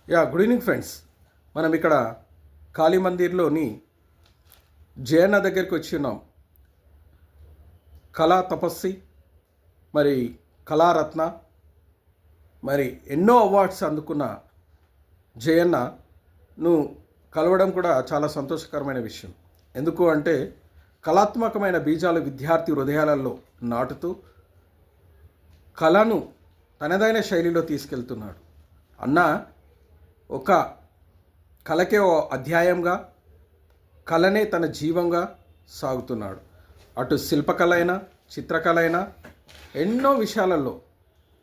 Good evening friends. మనం ఇక్కడ కాళీ మందిర్లోని జయన్న దగ్గరికి వచ్చి ఉన్నాం. కళా తపస్వి, మరి కళారత్న, మరి ఎన్నో అవార్డ్స్ అందుకున్న జయన్నను కలవడం కూడా చాలా సంతోషకరమైన విషయం. ఎందుకు అంటే కళాత్మకమైన బీజాలు విద్యార్థి హృదయాలలో నాటుతూ కళను తనదైన శైలిలో తీసుకెళ్తున్నాడు. అన్న ఒక కళకే ఓ అధ్యాయంగా, కళనే తన జీవంగా సాగుతున్నాడు. అటు శిల్పకళ అయినా, చిత్రకళ అయినా ఎన్నో విషయాలలో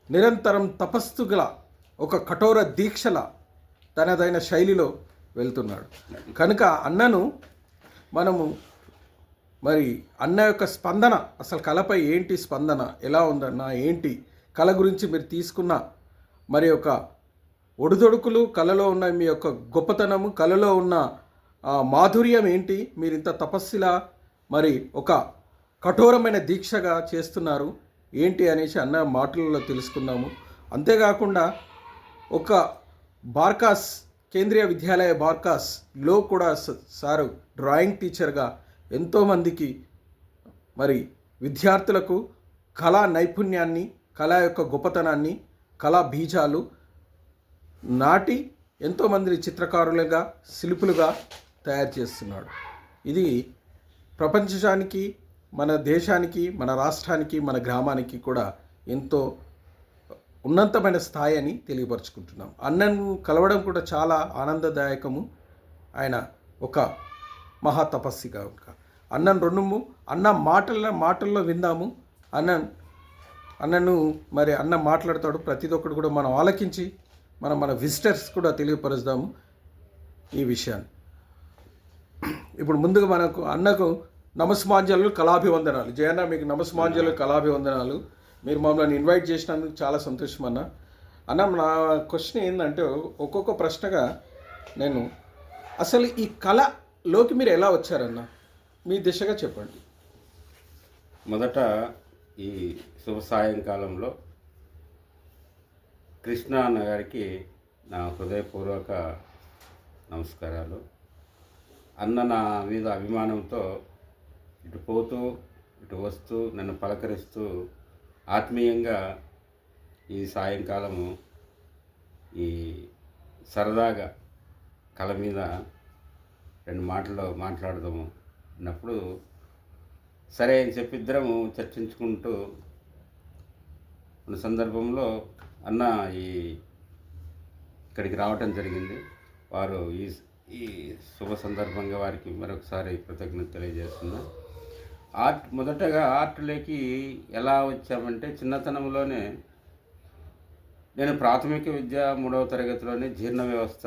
నిరంతరం తపస్సుగల ఒక కఠోర దీక్షల తనదైన శైలిలో వెళ్తున్నాడు. కనుక అన్నను మనము మరి అన్న యొక్క స్పందన, అసలు కళపై ఏంటి స్పందన, ఎలా ఉందన్న, ఏంటి కళ గురించి మీరు తీసుకున్న మరి ఒక ఒడిదొడుకులు, కళలో ఉన్న మీ యొక్క గొప్పతనము, కళలో ఉన్న మాధుర్యం ఏంటి, మీరు ఇంత తపస్సులా మరి ఒక కఠోరమైన దీక్షగా చేస్తున్నారు ఏంటి అనేసి అన్న మాటలలో తెలుసుకున్నాము. అంతేకాకుండా ఒక బార్కాస్ కేంద్రీయ విద్యాలయ బార్కాస్లో కూడా సారు డ్రాయింగ్ టీచర్గా ఎంతోమందికి మరి విద్యార్థులకు కళా నైపుణ్యాన్ని, కళ యొక్క గొప్పతనాన్ని, కళా బీజాలు నాటి ఎంతోమందిని చిత్రకారులుగా, శిల్పులుగా తయారు చేస్తున్నాడు. ఇది ప్రపంచానికి, మన దేశానికి, మన రాష్ట్రానికి, మన గ్రామానికి కూడా ఎంతో ఉన్నతమైన స్థాయి అని తెలియపరుచుకుంటున్నాం. అన్నను కలవడం కూడా చాలా ఆనందదాయకము. ఆయన ఒక మహా తపస్విగా అన్నను రెండుము అన్న మాటల్లో విందాము. అన్నను మరి అన్న మాట్లాడతాడు. ప్రతి ఒక్కడు కూడా మనం ఆలకించి మన విజిటర్స్ కూడా తెలియపరుస్తాము ఈ విషయాన్ని. ఇప్పుడు ముందుగా మనకు అన్నకు నమస్మాంజలు, కళాభివందనాలు. జయన్న, మీకు నమస్మాంజలు, కళాభివందనాలు. మీరు మమ్మల్ని ఇన్వైట్ చేసినందుకు చాలా సంతోషం అన్న. నా క్వశ్చన్ ఏంటంటే, ఒక్కొక్క ప్రశ్నగా నేను అసలు ఈ కళలోకి మీరు ఎలా వచ్చారన్న, మీ దిశగా చెప్పండి. మొదట ఈ శుభ సాయంకాలంలో కృష్ణ అన్న గారికి నా హృదయపూర్వక నమస్కారాలు. అన్న నా మీద అభిమానంతో ఇటు పోతూ ఇటు వస్తూ నన్ను పలకరిస్తూ ఆత్మీయంగా ఈ సాయంకాలము ఈ సరదాగా కళ మీద రెండు మాటలు మాట్లాడదాము అన్నప్పుడు సరే అని చెప్పి ఇద్దరము చర్చించుకుంటూ ఉన్న సందర్భంలో అన్న ఇక్కడికి రావటం జరిగింది. వారు ఈ శుభ సందర్భంగా వారికి మరొకసారి కృతజ్ఞత తెలియజేస్తున్నా. మొదటగా ఆర్ట్లోకి ఎలా వచ్చామంటే, చిన్నతనంలోనే నేను ప్రాథమిక విద్య 3వ తరగతిలోనే జీర్ణ వ్యవస్థ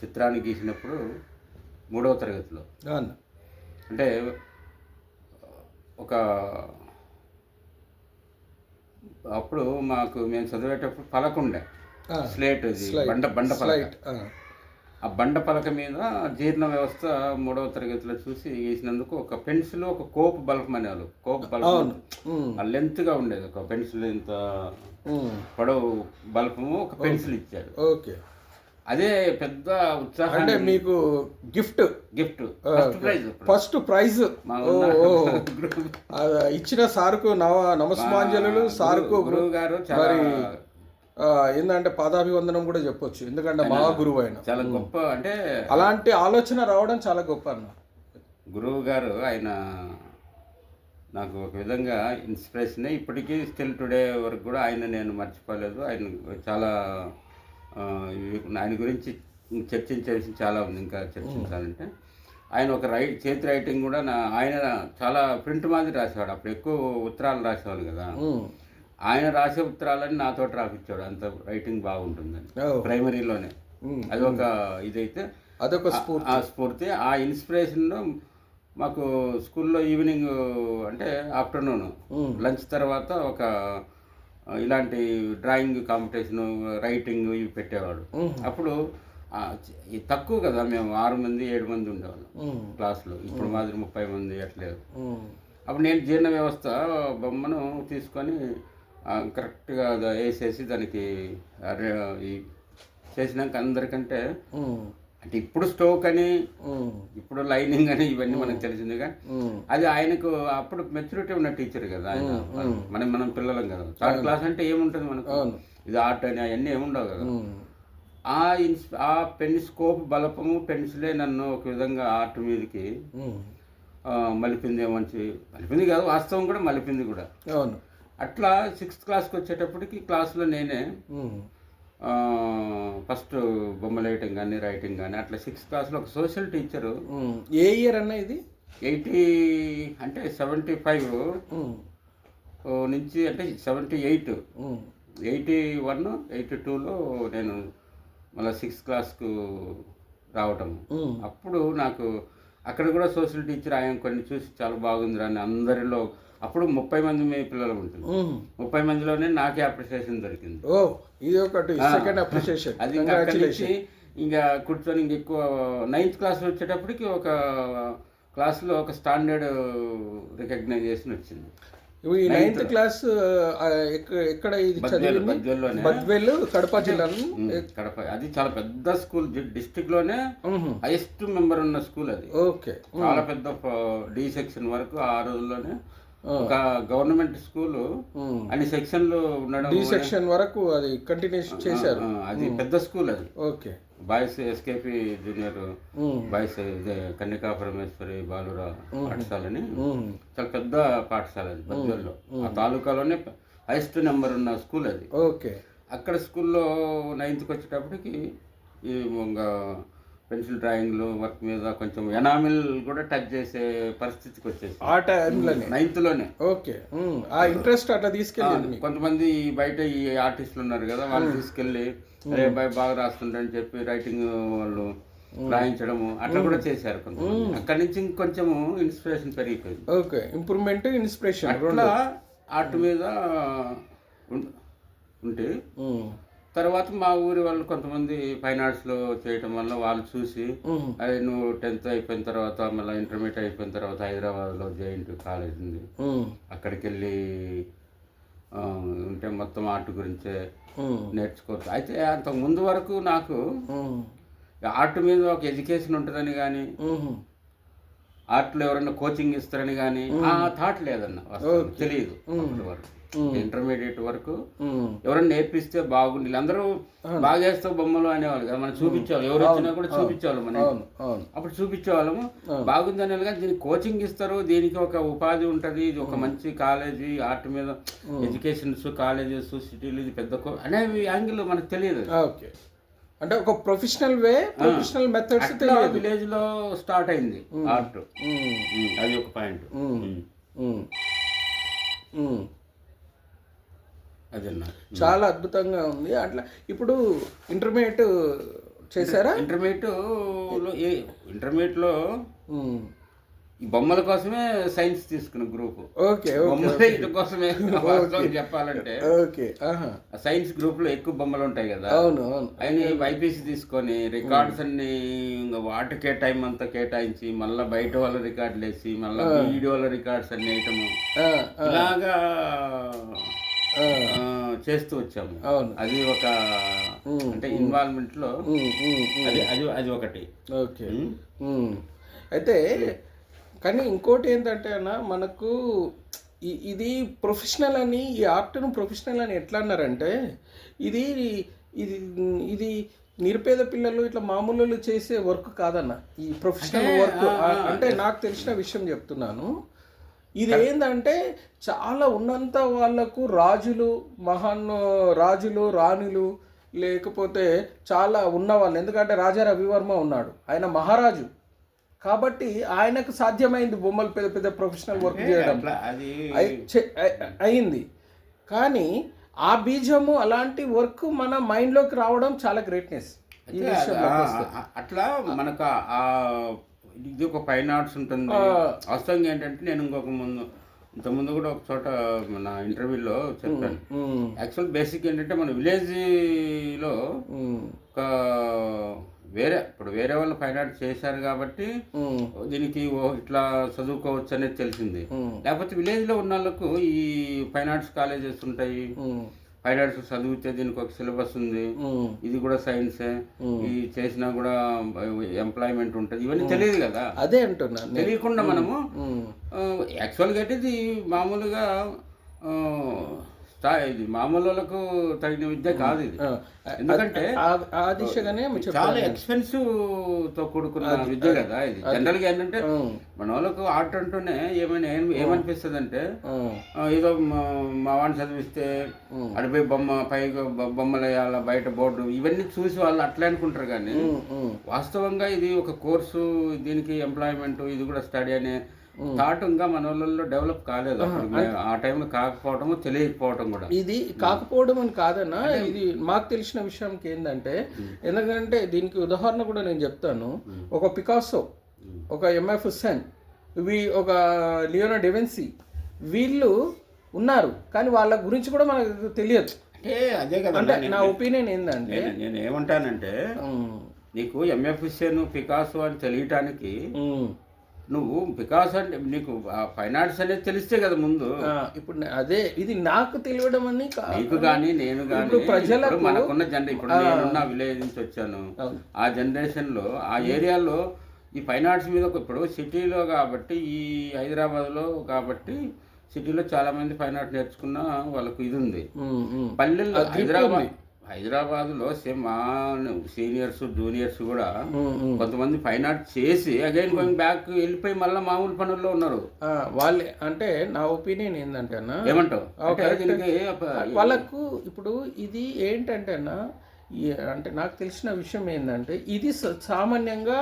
చిత్రాన్ని గీసినప్పుడు 3వ తరగతిలో అంటే ఒక అప్పుడు మేము చదివేటప్పుడు పలక ఉండే, స్లేట్, బండ పలక. ఆ బండ పలక మీద జీర్ణ వ్యవస్థ 3వ తరగతిలో చూసి వేసినందుకు ఒక పెన్సిల్, ఒక కోప్ బల్బ్ అనేవాళ్ళు. కోప్ బల్బ్ లెంత్గా ఉండేది, ఒక పెన్సిల్ ఇంత పొడవు బల్బు, ఒక పెన్సిల్ ఇచ్చాడు. ఓకే, అదే పెద్ద ఉత్సాహం. అంటే మీకు గిఫ్ట్ ఫస్ట్ ప్రైజ్ ఇచ్చిన సార్కు నమస్మాంజలు. సార్కు గురువు గారు ఏంటంటే పాదాభివందనం కూడా చెప్పొచ్చు, ఎందుకంటే మహా గురువు ఆయన. చాలా గొప్ప, అంటే అలాంటి ఆలోచన రావడం చాలా గొప్ప అన్న. గురువు గారు ఆయన నాకు ఒక విధంగా ఇన్స్పిరేషనే. ఇప్పటికీ స్టిల్ టుడే వరకు కూడా ఆయన నేను మర్చిపోలేదు. ఆయన చాలా ఆయన గురించి చర్చించే విషయం చాలా ఉంది, ఇంకా చర్చించాలంటే. ఆయన ఒక చేతి రైటింగ్ కూడా ఆయన చాలా ప్రింట్ మాదిరి రాసేవాడు. అప్పుడు ఎక్కువ ఉత్తరాలు రాసేవాళ్ళు కదా. ఆయన రాసే ఉత్తరాలని నాతో రాపించాడు, అంత రైటింగ్ బాగుంటుందని ప్రైమరీలోనే. అది ఒక ఇదైతే అదొక స్ఫూర్తి. ఆ ఇన్స్పిరేషన్లో మాకు స్కూల్లో ఈవినింగ్ అంటే ఆఫ్టర్నూన్ లంచ్ తర్వాత ఒక ఇలాంటి డ్రాయింగ్ కాంపిటీషన్, రైటింగ్ ఇవి పెట్టేవాడు. అప్పుడు తక్కువ కదా, మేము 6 మంది 7 మంది ఉండేవాళ్ళం క్లాస్లో. ఇప్పుడు మాదిరి 30 మంది అట్లేదు. అప్పుడు నేను జీర్ణ వ్యవస్థ బొమ్మను తీసుకొని కరెక్ట్గా వేసేసి దానికి ఈ చేసినాక అందరికంటే ఉమ్, అంటే ఇప్పుడు స్టోక్ అని ఉమ్, ఇప్పుడు లైనింగ్ అని ఇవన్నీ మనకు తెలిసింది కానీ అది ఆయనకు అప్పుడు మెచ్యూరిటీ ఉన్న టీచర్ కదా ఆయన. మనం పిల్లలం కదా, థర్డ్ క్లాస్ అంటే ఏముంటుంది మనకు, ఇది ఆర్ట్ అని అవన్నీ ఏముండవు కదా. ఆ పెన్ స్కోప్ బలపము పెన్సిలే నన్ను ఒక విధంగా ఆర్ట్ మీదకి మలిపింది కాదు, వాస్తవం కూడా మలిపింది కూడా. అవును. అట్లా 6th క్లాస్కి వచ్చేటప్పటికి క్లాస్లో నేనే ఫస్ట్ బొమ్మలు వేయటం కానీ రైటింగ్ కానీ అట్లా 6th క్లాస్లో ఒక సోషల్ టీచరు. ఏ ఇయర్ అన్న ఇది? 80 అంటే 75 నుంచి అంటే 78, 81, 82లో నేను మళ్ళీ 6th క్లాస్కు రావటం. అప్పుడు నాకు అక్కడ కూడా సోషల్ టీచర్ ఆయన కొన్ని చూసి చాలా బాగుంది అని అందరిలో, అప్పుడు 30 మంది పిల్లలు ఉంటుంది, 30 మందిలోనే నాకే అప్రిషియేషన్ దొరికింది. ఓ, ఇది ఒకటి సెకండ్ అప్రిషియేషన్. అది ఇంకా కూర్చొని ఇంకెక్కువ 9th క్లాస్ వచ్చేటప్పటికి ఒక క్లాస్లో ఒక స్టాండర్డ్ రికగ్నైజేషన్ వచ్చింది. ఈ 9th క్లాస్ ఎక్కడ ఇది చదివింది? బద్వేలు, కడప జిల్లా. కడప, అది చాలా పెద్ద స్కూల్, డిస్ట్రిక్ట్ లోనే హైయెస్ట్ మెంబర్ ఉన్న స్కూల్ అది. ఓకే. చాలా పెద్ద డి సెక్షన్ వరకు ఆ రోజుల్లోనే ఒక గవర్నమెంట్ స్కూల్ అన్ని సెక్షన్లు ఉండడం, డి సెక్షన్ వరకు అది కంటిన్యూషన్ చేశారు. అది పెద్ద స్కూల్ అది. Okay. Boys SKP junior boys Kanyaka Parameswari బాలుర పాఠశాలని, చాలా పెద్ద పాఠశాల అది బద్వేల్లో. ఆ తాలూకాలోనే హైయెస్ట్ నెంబర్ ఉన్న స్కూల్ అది. ఓకే. అక్కడ స్కూల్లో 9th వచ్చేటప్పటికి ఈ పెన్సిల్ డ్రాయింగ్లు వర్క్ మీద కొంచెం ఎనామిల్ కూడా టచ్ చేసే పరిస్థితికి వచ్చేసి ఆ టైంలోనే 9th లోనే. ఓకే. ఆ ఇంట్రెస్ట్ అట్లా తీసుకెళ్ళి కొంతమంది బయట ఈ ఆర్టిస్టులు ఉన్నారు కదా, వాళ్ళు తీసుకెళ్ళి అరే బాగా రాస్తుంటని చెప్పి రైటింగ్ వాళ్ళు రాయించడము అట్లా కూడా చేశారు కొంతమంది. అక్కడి నుంచి ఇంకొంచెము ఇన్స్పిరేషన్ పెరిగిపోయింది. ఓకే. ఇంప్రూవ్మెంట్, ఇన్స్పిరేషన్ అట్లా ఆర్ట్ మీద ఉంటే తర్వాత మా ఊరి వాళ్ళు కొంతమంది ఫైన్ ఆర్ట్స్లో చేయటం వల్ల వాళ్ళు చూసి, అదే నువ్వు 10th అయిపోయిన తర్వాత మళ్ళీ ఇంటర్మీడియట్ అయిపోయిన తర్వాత హైదరాబాద్లో జేఎన్టీ కాలేజ్ ఉంది, అక్కడికి వెళ్ళి ఉంటే మొత్తం ఆర్ట్ గురించే నేర్చుకోవచ్చు. అయితే అంతకు ముందు వరకు నాకు ఆర్ట్ మీద ఒక ఎడ్యుకేషన్ ఉంటుందని కానీ, ఆర్ట్లో ఎవరైనా కోచింగ్ ఇస్తారని కానీ ఆ థాట్ లేదన్న, తెలియదు అప్పటి వరకు. ఇంటర్మీడియట్ వరకు ఎవరైనా నేర్పిస్తే బాగుంది, వీళ్ళందరూ బాగా చేస్తావు బొమ్మలు అనేవాళ్ళు కదా, మనం చూపించేవాళ్ళు, ఎవరు వచ్చినా కూడా చూపించేవాళ్ళం మనం. అప్పుడు చూపించేవాళ్ళము, బాగుంది అనేవాళ్ళు. కానీ దీనికి కోచింగ్ ఇస్తారు, దీనికి ఒక ఉపాధి ఉంటుంది, ఇది ఒక మంచి కాలేజీ, ఆర్ట్ మీద ఎడ్యుకేషన్స్ కాలేజెస్ సిటీలు, ఇది పెద్ద అనే యాంగిల్ మనకు తెలియదు. ఓకే. అంటే ఒక ప్రొఫెషనల్ ప్రొఫెషనల్ మెథడ్స్ విలేజ్ లో స్టార్ట్ అయింది ఆర్ట్. అది ఒక పాయింట్. చాలా అద్భుతంగా ఉంది. అట్లా ఇప్పుడు ఇంటర్మీడియట్ చేశారా? ఇంటర్మీడియట్లో ఈ బొమ్మల కోసమే సైన్స్ తీసుకున్న గ్రూప్. ఓకే. బొమ్మల కోసమే చెప్పాలంటే సైన్స్ గ్రూప్ లో ఎక్కువ బొమ్మలు ఉంటాయి కదా. అవును. ఆయన వైపీసీ తీసుకొని రికార్డ్స్ అన్ని వాటికే టైం అంతా కేటాయించి మళ్ళీ బయట వాళ్ళ రికార్డులు వేసి మళ్ళీ వీడియోల రికార్డ్స్ అన్ని వేయటము, ఇలాగా చేస్తూ వచ్చాము. అది ఒక అంటే ఇన్వాల్వ్మెంట్ లో అది ఒకటి. ఓకే. అయితే కానీ ఇంకోటి ఏంటంటే అన్న, మనకు ఇది ప్రొఫెషనల్ అని, ఈ ఆర్ట్ను ప్రొఫెషనల్ అని ఎట్లా అన్నారంటే, ఇది ఇది ఇది నిరుపేద పిల్లలు ఇట్లా మామూలు చేసే వర్క్ కాదన్న, ఈ ప్రొఫెషనల్ వర్క్. అంటే నాకు తెలిసిన విషయం చెప్తున్నాను. ఇది ఏంటంటే చాలా ఉన్నంత వాళ్ళకు రాజులు రాజులు రాణులు, లేకపోతే చాలా ఉన్నవాళ్ళు, ఎందుకంటే రాజా రవివర్మ ఉన్నాడు, ఆయన మహారాజు కాబట్టి ఆయనకు సాధ్యమైంది బొమ్మలు పెద్ద పెద్ద ప్రొఫెషనల్ వర్క్ చేయడం అయింది. కానీ ఆ బీజము అలాంటి వర్క్ మన మైండ్లోకి రావడం చాలా గ్రేట్నెస్. అట్లా మనకు ఇది ఒక ఫైన్ ఆర్ట్స్ ఉంటుంది. వాస్తవంగా ఏంటంటే నేను ఇంతకుముందు కూడా ఒక చోట మన ఇంటర్వ్యూలో చెప్పాను. యాక్చువల్ బేసిక్ ఏంటంటే మన విలేజ్లో ఒక వేరే వాళ్ళు ఫైన్ ఆర్ట్స్ చేశారు కాబట్టి దీనికి ఇట్లా చదువుకోవచ్చు అనేది తెలిసింది. లేకపోతే విలేజ్లో ఉన్న వాళ్ళకు ఈ ఫైన్ ఆర్ట్స్ కాలేజెస్ ఉంటాయి, ఫైన్ ఆర్ట్స్ చదివితే దీనికి ఒక సిలబస్ ఉంది, ఇది కూడా సైన్సే, ఇది చేసినా కూడా ఎంప్లాయ్మెంట్ ఉంటుంది, ఇవన్నీ తెలియదు కదా. అదే అంటున్నాను, తెలియకుండా మనము యాక్చువల్గా అయితే ఇది మామూలుగా ఇది మామూలు వాళ్ళకు తగిన విద్య కాదు ఇది. ఎందుకంటే ఆ దిశగానే చాలా ఎక్స్పెన్సివ్ తో కూడుకున్న విద్య కదా ఇది. జనరల్ గా ఏంటంటే మన వాళ్ళకు ఆర్ట్ అంటూనే ఏమనిపిస్తుంది అంటే ఏదో మా వాడిని చదివిస్తే అడిపోయి పైగా బొమ్మలు వేయాల, బయట బోర్డు, ఇవన్నీ చూసి వాళ్ళు అట్లా అనుకుంటారు. కానీ వాస్తవంగా ఇది ఒక కోర్సు, దీనికి ఎంప్లాయ్మెంట్, ఇది కూడా స్టడీ అనే థాట్ ఇంకా మన వాళ్ళలో డెవలప్ కాలేదు ఆ టైంలో. కాకపోవడం, తెలియకపోవడం కూడా. ఇది కాకపోవడం అని కాదన్నా, ఇది మాకు తెలిసిన విషయంకి ఏంటంటే, ఎందుకంటే దీనికి ఉదాహరణ కూడా నేను చెప్తాను. ఒక పికాసో, ఒక ఎంఎఫ్ హుస్సేన్, ఒక లియోనా డెవెన్సీ, వీళ్ళు ఉన్నారు కానీ వాళ్ళ గురించి కూడా మనకు తెలియదు. అదే కదా, అంటే నా ఒపీనియన్ ఏంటంటే, నేను ఏమంటానంటే, నీకు ఎంఎఫ్ హుస్సేన్, పికాసో అని తెలియటానికి నువ్వు పికాసో అంటే నీకు ఫైన్ ఆర్ట్స్ అనేది తెలిస్తే కదా ముందు. ఇప్పుడు అదే ఇది నాకు తెలియడం అని నీకు కానీ నేను కానీ ప్రజలకు మనకున్న జనరేషన్, ఇప్పుడు నేనున్న విలేజ్ నుంచి వచ్చాను, ఆ జనరేషన్లో ఆ ఏరియాలో ఈ ఫైన్ ఆర్ట్స్ మీద ఇప్పుడు సిటీలో కాబట్టి, ఈ హైదరాబాద్లో కాబట్టి సిటీలో చాలా మంది ఫైన్ ఆర్ట్ నేర్చుకున్న వాళ్ళకు ఇది ఉంది. పల్లెల్లో హైదరాబాద్లో సేమ్ మా సీనియర్స్ జూనియర్స్ కూడా కొంతమంది ఫైన్ ఆర్ట్ చేసి అగైన్ గోయింగ్ బ్యాక్ వెళ్ళిపోయి మళ్ళీ మామూలు పనుల్లో ఉన్నారు. వాళ్ళే అంటే నా ఒపీనియన్ ఏంటంటే ఏమంటావు వాళ్ళకు ఇప్పుడు ఇది ఏంటంటే అంటే నాకు తెలిసిన విషయం ఏంటంటే, ఇది సామాన్యంగా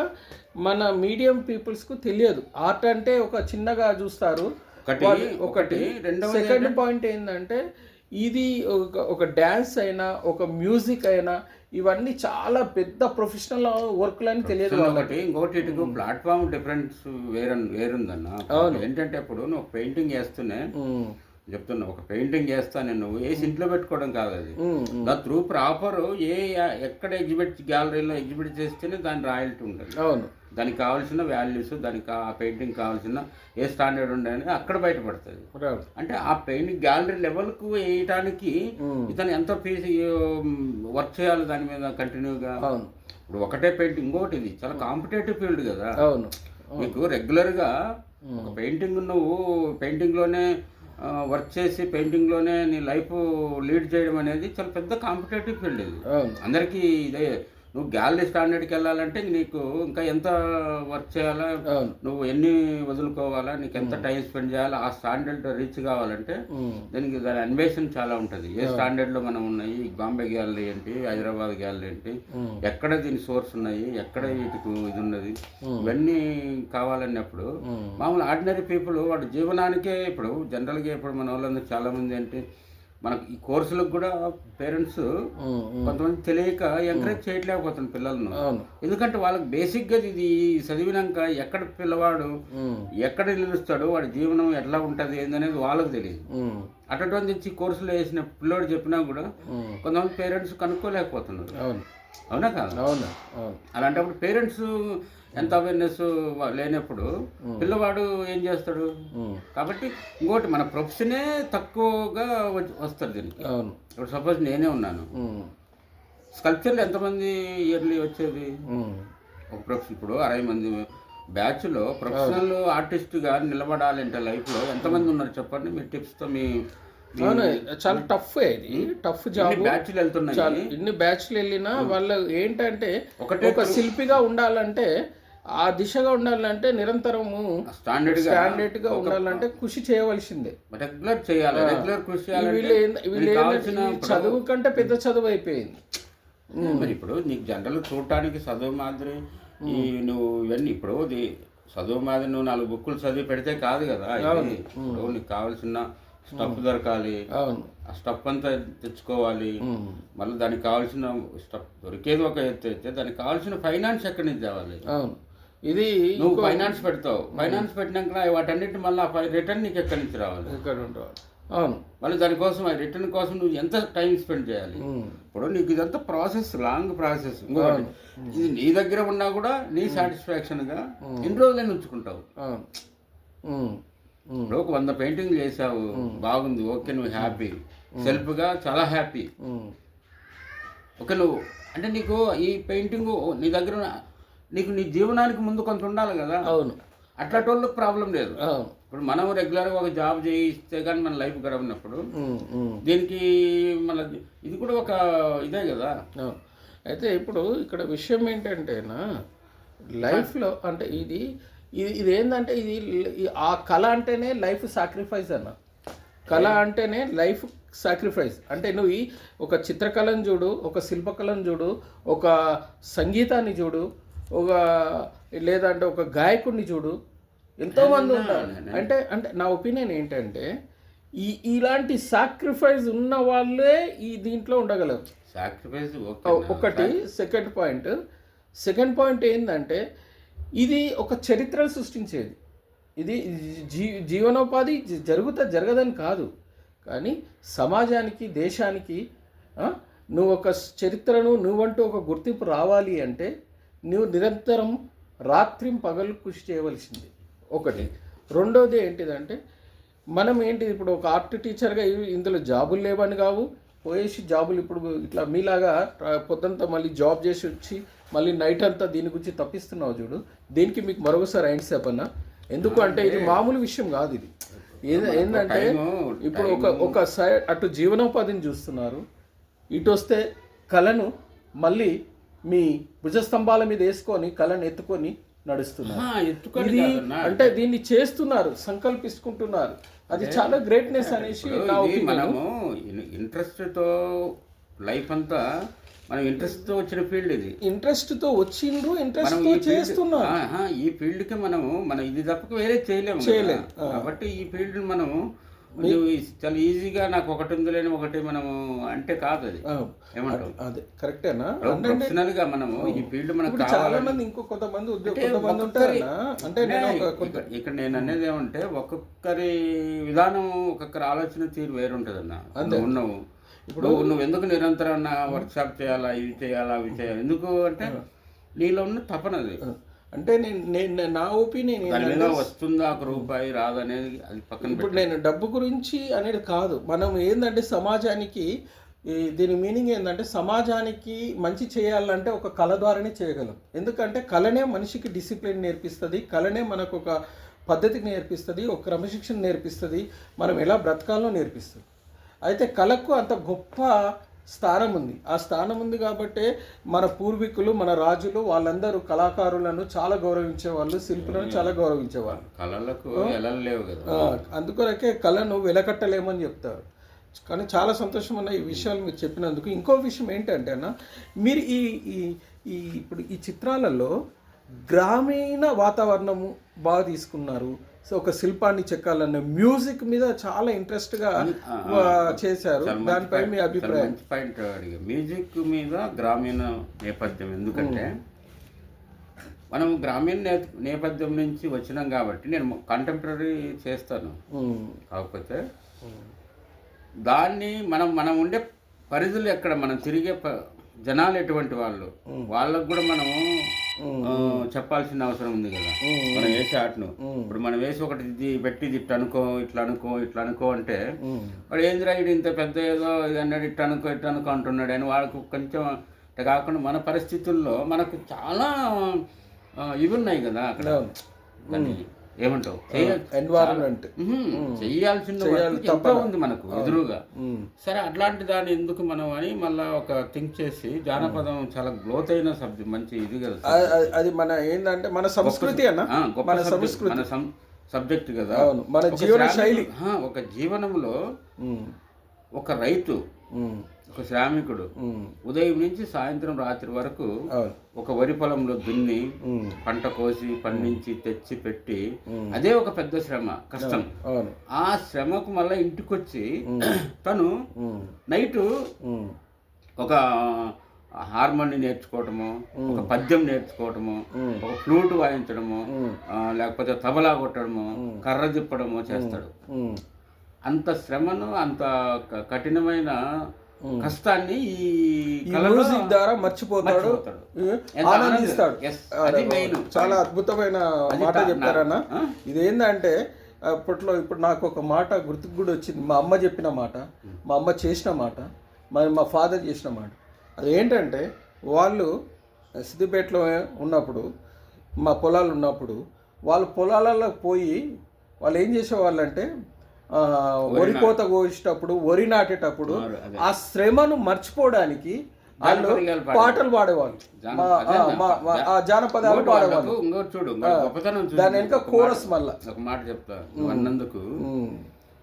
మన మీడియం పీపుల్స్కు తెలియదు. ఆర్ట్ అంటే ఒక చిన్నగా చూస్తారు ఒకటి. సెకండ్ పాయింట్ ఏంటంటే, ఇది ఒక డ్యాన్స్ అయినా, ఒక మ్యూజిక్ అయినా, ఇవన్నీ చాలా పెద్ద ప్రొఫెషనల్ వర్క్లని తెలియదు ఒకటి. ఇంకోటి ప్లాట్ఫామ్ డిఫరెన్స్ వేరుందన్న. ఏంటంటే ఇప్పుడు నువ్వు పెయింటింగ్ వేస్తూనే చెప్తున్నా, ఒక పెయింటింగ్ చేస్తాను నువ్వు వేసి ఇంట్లో పెట్టుకోవడం కాదు. అది దా త్రూ ప్రాపర్ ఎక్కడ గ్యాలరీలో ఎగ్జిబిట్ చేస్తేనే దాని రాయల్టీ ఉంటుంది. అవును, దానికి కావాల్సిన వాల్యూస్, దానికి ఆ పెయింటింగ్ కావాల్సిన ఏ స్టాండర్డ్ ఉండేది అక్కడ బయటపడుతుంది. అంటే ఆ పెయింటింగ్ గ్యాలరీ లెవెల్కు వేయటానికి ఇతను ఎంతో వర్క్ చేయాలి దాని మీద కంటిన్యూగా. ఇప్పుడు ఒకటే పెయింటింగ్, ఇంకోటి ఇది చాలా కాంపిటేటివ్ ఫీల్డ్ కదా. నీకు రెగ్యులర్గా ఒక పెయింటింగ్ నువ్వు పెయింటింగ్లోనే వర్క్ చేసి పెయింటింగ్లోనే నీ లైఫ్ లీడ్ చేయడం అనేది చాలా పెద్ద కాంపిటేటివ్ ఫీల్డ్ ఇది. అందరికీ ఇదే. నువ్వు గ్యాలరీ స్టాండర్డ్కి వెళ్ళాలంటే నీకు ఇంకా ఎంత వర్క్ చేయాలా, నువ్వు ఎన్ని వదులుకోవాలా, నీకు ఎంత టైం స్పెండ్ చేయాలా, ఆ స్టాండర్డ్ రీచ్ కావాలంటే దానికి దాని అన్వేషణ చాలా ఉంటుంది. ఏ స్టాండర్డ్లో మనం ఉన్నాయి, బాంబే గ్యాలరీ ఏంటి, హైదరాబాద్ గ్యాలరీ ఏంటి, ఎక్కడ దీని సోర్స్ ఉన్నాయి, ఎక్కడ వీటికి ఇది ఉన్నది, ఇవన్నీ కావాలన్నప్పుడు మామూలు ఆర్డినరీ పీపుల్ వాడు జీవనానికే ఇప్పుడు జనరల్గా ఇప్పుడు మన వాళ్ళందరూ చాలామంది ఏంటి, మనకు ఈ కోర్సులకు కూడా పేరెంట్స్ కొంతమంది తెలియక ఎంకరేజ్ చేయట్లేకపోతుంది పిల్లలను. ఎందుకంటే వాళ్ళకి బేసిక్గా ఇది చదివినాక ఎక్కడ పిల్లవాడు ఎక్కడ నిలుస్తాడు, వాడి జీవనం ఎట్లా ఉంటుంది ఏందనేది వాళ్ళకు తెలియదు. అటువంటి కోర్సులు వేసిన పిల్లోడు చెప్పినా కూడా కొంతమంది పేరెంట్స్ కనుక్కోలేకపోతున్నారు. అవునా కాదు? అలాంటప్పుడు పేరెంట్స్ ఎంత అవేర్నెస్ లేనప్పుడు పిల్లవాడు ఏం చేస్తాడు. కాబట్టి ఇంకోటి మన ప్రొఫెషనే తక్కువగా వస్తారు దీనికి. ఇప్పుడు సపోజ్ నేనే ఉన్నాను, స్కల్ప్చర్లు ఎంతమంది ఇయర్లీ వచ్చేది ఒక ప్రొఫెషన్. ఇప్పుడు 60 మంది బ్యాచ్లో ప్రొఫెషనల్ ఆర్టిస్ట్గా నిలబడాలంటే లైఫ్లో ఎంతమంది ఉన్నారు చెప్పండి మీ టిప్స్తో. చాలా టఫ్, ఇది టఫ్ జాబ్. బ్యాచ్లు వెళ్తున్నాయి, ఇన్ని బ్యాచ్లు వెళ్ళినా వాళ్ళు ఏంటంటే ఒక శిల్పిగా ఉండాలంటే, ఆ దిశగా ఉండాలంటే నిరంతరము స్టాండర్డ్ గా ఉండాలంటే కృషి చేయవలసిందే. రెగ్యులర్ చేయాలి, రెగ్యులర్ కృషి చేయాలి. చదువు కంటే పెద్ద చదువు అయిపోయింది. మరి ఇప్పుడు నీకు జనరల్ చూడటానికి చదువు మాదిరి నువ్వు ఇవన్నీ ఇప్పుడు చదువు మాదిరి నువ్వు 4 బుక్కులు చదివి పెడితే కాదు కదా. ఇప్పుడు నీకు కావాల్సిన స్టఫ్ దొరకాలి, ఆ స్టఫ్ అంతా తెచ్చుకోవాలి, మళ్ళీ దానికి కావాల్సిన స్టఫ్ దొరికేది ఒక ఎత్తు అయితే దానికి కావాల్సిన ఫైనాన్స్ ఎక్కడి నుంచి తేవాలి. ఇది నువ్వు ఫైనాన్స్ పెడతావు, ఫైనాన్స్ పెట్టినాక వాటన్నిటిని మళ్ళీ రిటర్న్ నీకు ఎక్కడి నుంచి రావాలి. మళ్ళీ దానికోసం ఆ రిటర్న్ కోసం నువ్వు ఎంత టైం స్పెండ్ చేయాలి. ఇప్పుడు నీకు ఇదంతా ప్రాసెస్, లాంగ్ ప్రాసెస్. ఇంకోటి ఇది నీ దగ్గర ఉన్నా కూడా నీ సాటిస్ఫాక్షన్గా ఎన్ని రోజులైనా ఉంచుకుంటావు. ఇప్పుడు ఒక 100 పెయింటింగ్ చేసావు, బాగుంది, ఓకే, నువ్వు హ్యాపీ. సెల్ఫ్గా చాలా హ్యాపీ. ఓకే, నువ్వు అంటే నీకు ఈ పెయింటింగ్ నీ దగ్గర నీకు నీ జీవనానికి ముందు కొంత ఉండాలి కదా. అవును, అట్లాంటి వాళ్ళకి ప్రాబ్లం లేదు. ఇప్పుడు మనం రెగ్యులర్గా ఒక జాబ్ చేయిస్తే కానీ మన లైఫ్ గడవనప్పుడు దీనికి మన ఇది కూడా ఒక ఇదే కదా. అయితే ఇప్పుడు ఇక్కడ విషయం ఏంటంటేనా, లైఫ్లో అంటే ఇది ఇది ఏంటంటే ఇది ఆ కళ అంటేనే లైఫ్ సాక్రిఫైస్ అన్న. కళ అంటేనే లైఫ్ సాక్రిఫైస్. అంటే నువ్వు ఒక చిత్రకళను చూడు, ఒక శిల్పకళను చూడు, ఒక సంగీతాన్ని చూడు, ఒక లేదంటే ఒక గాయకుడిని చూడు, ఎంతోమంది ఉంటారు. అంటే అంటే నా ఒపీనియన్ ఏంటంటే ఇలాంటి సాక్రిఫైస్ ఉన్న వాళ్ళే ఈ దీంట్లో ఉండగలరు. సాక్రిఫైస్ ఒకటి. సెకండ్ పాయింట్ ఏంటంటే ఇది ఒక చరిత్రను సృష్టించేది. ఇది జీవనోపాధి జరగదని కాదు, కానీ సమాజానికి, దేశానికి నువ్వు ఒక చరిత్రను, నువ్వంటూ ఒక గుర్తింపు రావాలి అంటే నువ్వు నిరంతరం రాత్రిం పగలు కృషి చేయవలసింది ఒకటి. రెండోది ఏంటిదంటే మనం ఏంటిది ఇప్పుడు ఒక ఆర్ట్ టీచర్గా ఇందులో జాబులు లేవని కావు, పోయేసి జాబులు ఇప్పుడు ఇట్లా మీలాగా పొద్దుంతా మళ్ళీ జాబ్ చేసి వచ్చి మళ్ళీ నైట్ అంతా దీని గురించి తప్పిస్తున్నావు చూడు. దీనికి మీకు మరొకసారి అయిన చెప్పన్నా. ఎందుకు అంటే ఇది మామూలు విషయం కాదు. ఇది ఏంటంటే ఇప్పుడు ఒక సైడ్ అటు జీవనోపాధిని చూస్తున్నారు, ఇటు వస్తే కళను మళ్ళీ మీ భుజస్తంభాల మీద వేసుకొని కళను ఎత్తుకొని నడుస్తున్నారు. ఇది అంటే దీన్ని చేస్తున్నారు, సంకల్పించుకుంటున్నారు. అది చాలా గ్రేట్నెస్ అనేసి నా ఒపీనియన్. మనము ఇంట్రెస్ట్తో లైఫ్ అంతా మనం ఇంట్రెస్ట్తో వచ్చిన ఫీల్డ్ ఇది. ఇంట్రెస్ట్తో వచ్చిండ్రు, ఇంట్రెస్ట్తో చేస్తున్నారు. ఈ ఫీల్డ్కి మనం ఇది తప్పక వేరే చేయలేము. కాబట్టి ఈ ఫీల్డ్ మనము చాలా ఈజీగా నాకు ఒకటి ఉందిలేని ఒకటి మనము అంటే కాదు. అది ఏమంటావు? అదే కరెక్టేనా? ప్రొఫెషనల్ గా మనము ఈ ఫీల్డ్ మనకు చాలా మంది ఇంకో కొంతమంది ఉంటారు. అంటే ఇక్కడ నేను అనేది ఏమంటే ఒక్కొక్కరి విధానం, ఒక్కొక్కరి ఆలోచన తీరు వేరుంటదన్న. ఉన్నావు ఇప్పుడు నువ్వు ఎందుకు నిరంతరం వర్క్ షాప్ చేయాలా, ఇవి చేయాలా, అవి చేయాలి, ఎందుకు అంటే నీలో ఉన్న తపనది. అంటే నేను నా ఒపీనియన్ వస్తుందా ఒక రూపాయి రాదనేది అది పక్కన. ఇప్పుడు నేను డబ్బు గురించి అనేది కాదు, మనం ఏంటంటే సమాజానికి దీని మీనింగ్ ఏంటంటే సమాజానికి మంచి చేయాలంటే ఒక కళ ద్వారానే చేయగలం. ఎందుకంటే కళనే మనిషికి డిసిప్లిన్ నేర్పిస్తుంది, కళనే మనకు ఒక పద్ధతికి నేర్పిస్తుంది, ఒక క్రమశిక్షణ నేర్పిస్తుంది, మనం ఎలా బ్రతకాలో నేర్పిస్తుంది. అయితే కళకు అంత గొప్ప స్థానం ఉంది. ఆ స్థానం ఉంది కాబట్టి మన పూర్వీకులు, మన రాజులు వాళ్ళందరూ కళాకారులను చాలా గౌరవించేవాళ్ళు, శిల్పులను చాలా గౌరవించేవాళ్ళు. కళలకు లేవు కదా, అందుకొరకే కళను వెలకట్టలేమని చెప్తారు. కానీ చాలా సంతోషం అన్న ఈ విషయాలు మీరు చెప్పినందుకు. ఇంకో విషయం ఏంటంటే అన్న, మీరు ఇప్పుడు ఈ చిత్రాలలో గ్రామీణ వాతావరణము బాగా తీసుకున్నారు. సో ఒక శిల్పాన్ని చెక్కాలన్న మ్యూజిక్ మీద చాలా ఇంట్రెస్ట్గా చేశారు. దానిపై మీ అభిప్రాయం? మంచి పాయింట్ అడిగా. మ్యూజిక్ మీద గ్రామీణ నేపథ్యం, ఎందుకంటే మనం గ్రామీణ నేపథ్యం నుంచి వచ్చినాం కాబట్టి నేను కంటెంపరీ చేస్తాను. కాకపోతే దాన్ని మనం ఉండే పరిధులు ఎక్కడ, మనం తిరిగే జనాలు ఎటువంటి వాళ్ళు, వాళ్ళకు కూడా మనము చెప్పాల్సిన అవసరం ఉంది కదా. మనం వేసే ఆటను ఇప్పుడు మనం వేసి ఒకటి ఇది పెట్టి ఇట్లా అనుకో, ఇట్లా అనుకో, ఇట్లా అనుకో అంటే వాడు ఏందిరా ఇది ఇంత పెద్ద ఏదో ఇది అన్నాడు, ఇట్లా అనుకో అంటున్నాడు అని వాళ్ళకు కొంచెం కాకుండా మన పరిస్థితుల్లో మనకు చాలా ఇవి ఉన్నాయి కదా అక్కడ. దాన్ని ఏమంటావు, ఎన్వైరన్మెంట్ చేయాల్సిన ఎంతో ఉంది మనకు ఎదురుగా. సరే అట్లాంటి దాన్ని ఎందుకు మనం అని మళ్ళీ ఒక థింక్ చేసి, జానపదం చాలా లోతైన సబ్జెక్ట్, మంచి ఇది కదా అది. మన ఏంటంటే మన సంస్కృతి అన్న, మన సంస్కృతి, మన సబ్జెక్ట్ కదా, మన జీవన శైలి. ఒక జీవనంలో ఒక రైతు, ఒక శ్రామికుడు ఉదయం నుంచి సాయంత్రం రాత్రి వరకు ఒక వరి పొలంలో దున్ని పంట కోసి పండించి తెచ్చి పెట్టి, అదే ఒక పెద్ద శ్రమ, కష్టం. ఆ శ్రమకు మళ్ళీ ఇంటికొచ్చి తను నైటు ఒక హార్మోని నేర్చుకోవటము, ఒక పద్యం నేర్చుకోవటము, ఒక ఫ్లూట్ వాయించడము, లేకపోతే తబలా కొట్టడము, కర్ర తిప్పడము చేస్తాడు. అంత శ్రమను, అంత కఠినమైన కష్టాన్ని ఈ మ్యూజిక్ ద్వారా మర్చిపోతాడు, ఆనందిస్తాడు. అది మెయిన్. చాలా అద్భుతమైన మాట చెప్పారన్న. ఇదేంటంటే అప్పట్లో ఇప్పుడు నాకు ఒక మాట గుర్తుకు కూడా వచ్చింది. మా అమ్మ చెప్పిన మాట, మా అమ్మ చేసిన మాట, మా ఫాదర్ చేసిన మాట. అది ఏంటంటే వాళ్ళు సిద్దిపేటలో ఉన్నప్పుడు, మా పొలాలు ఉన్నప్పుడు, వాళ్ళ పొలాలలో పోయి వాళ్ళు ఏం చేసేవాళ్ళు అంటే వరి కోత కోసేటప్పుడు, వరి నాటేటప్పుడు ఆ శ్రమను మర్చిపోవడానికి వాళ్ళు పాటలు పాడేవాళ్ళు, ఆ జానపదాలు పాడేవాళ్ళు. ఇంకోటి చూడు, గొప్పతనం చూడు. దాని వెనుక కోరస్ మళ్ళా ఒక మాట చెప్తా అన్నందుకు,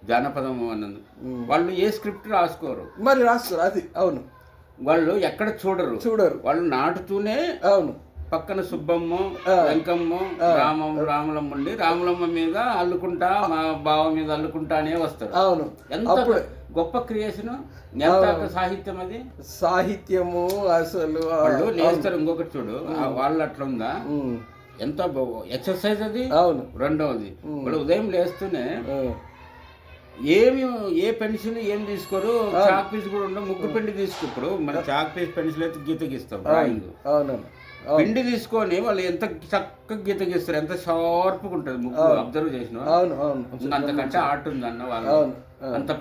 జానపదం అన్నందుకు వాళ్ళు ఏ స్క్రిప్ట్ రాసుకోరు, మరి రాసుకోరు. అది అవును, వాళ్ళు ఎక్కడ చూడరు, వాళ్ళు నాటుతూనే. అవును, పక్కన సుబ్బమ్మ, వెంకమ్మ, రాములమ్మ ఉండి రాములమ్మ మీద అల్లుకుంటా, మా బావ మీద అల్లుకుంటానే వస్తారు. అవును, ఎంత గొప్ప క్రియేషన్, ఎంత సాహిత్యం, అది సాహిత్యము అసలు. వాళ్ళు లేస్తారు. ఇంకొకటి చూడు, వాళ్ళు అట్లా ఉందా, ఎంత ఎక్సర్సైజ్ అది. అవును, రెండవది వాళ్ళు ఉదయం లేస్తూనే ఏ పెన్సిల్ ఏం తీసుకోరు, చాక్ పీస్ కూడా ఉండవు, ముగ్గు పిండి ఇప్పుడు మన చాక్ పీస్ పెన్సిల్ అయితే గీత గీస్తాం, డ్రాయింగ్. అవునండి, పిండి తీసుకొని వాళ్ళు ఎంత చక్కగా గీత గీస్తారు, ఎంత షార్ప్గా ఉంటుంది ముగ్గు. అబ్జర్వ్ చేసిన అంతకంటే ఆర్ట్ ఉంది అన్న వాళ్ళు. అంత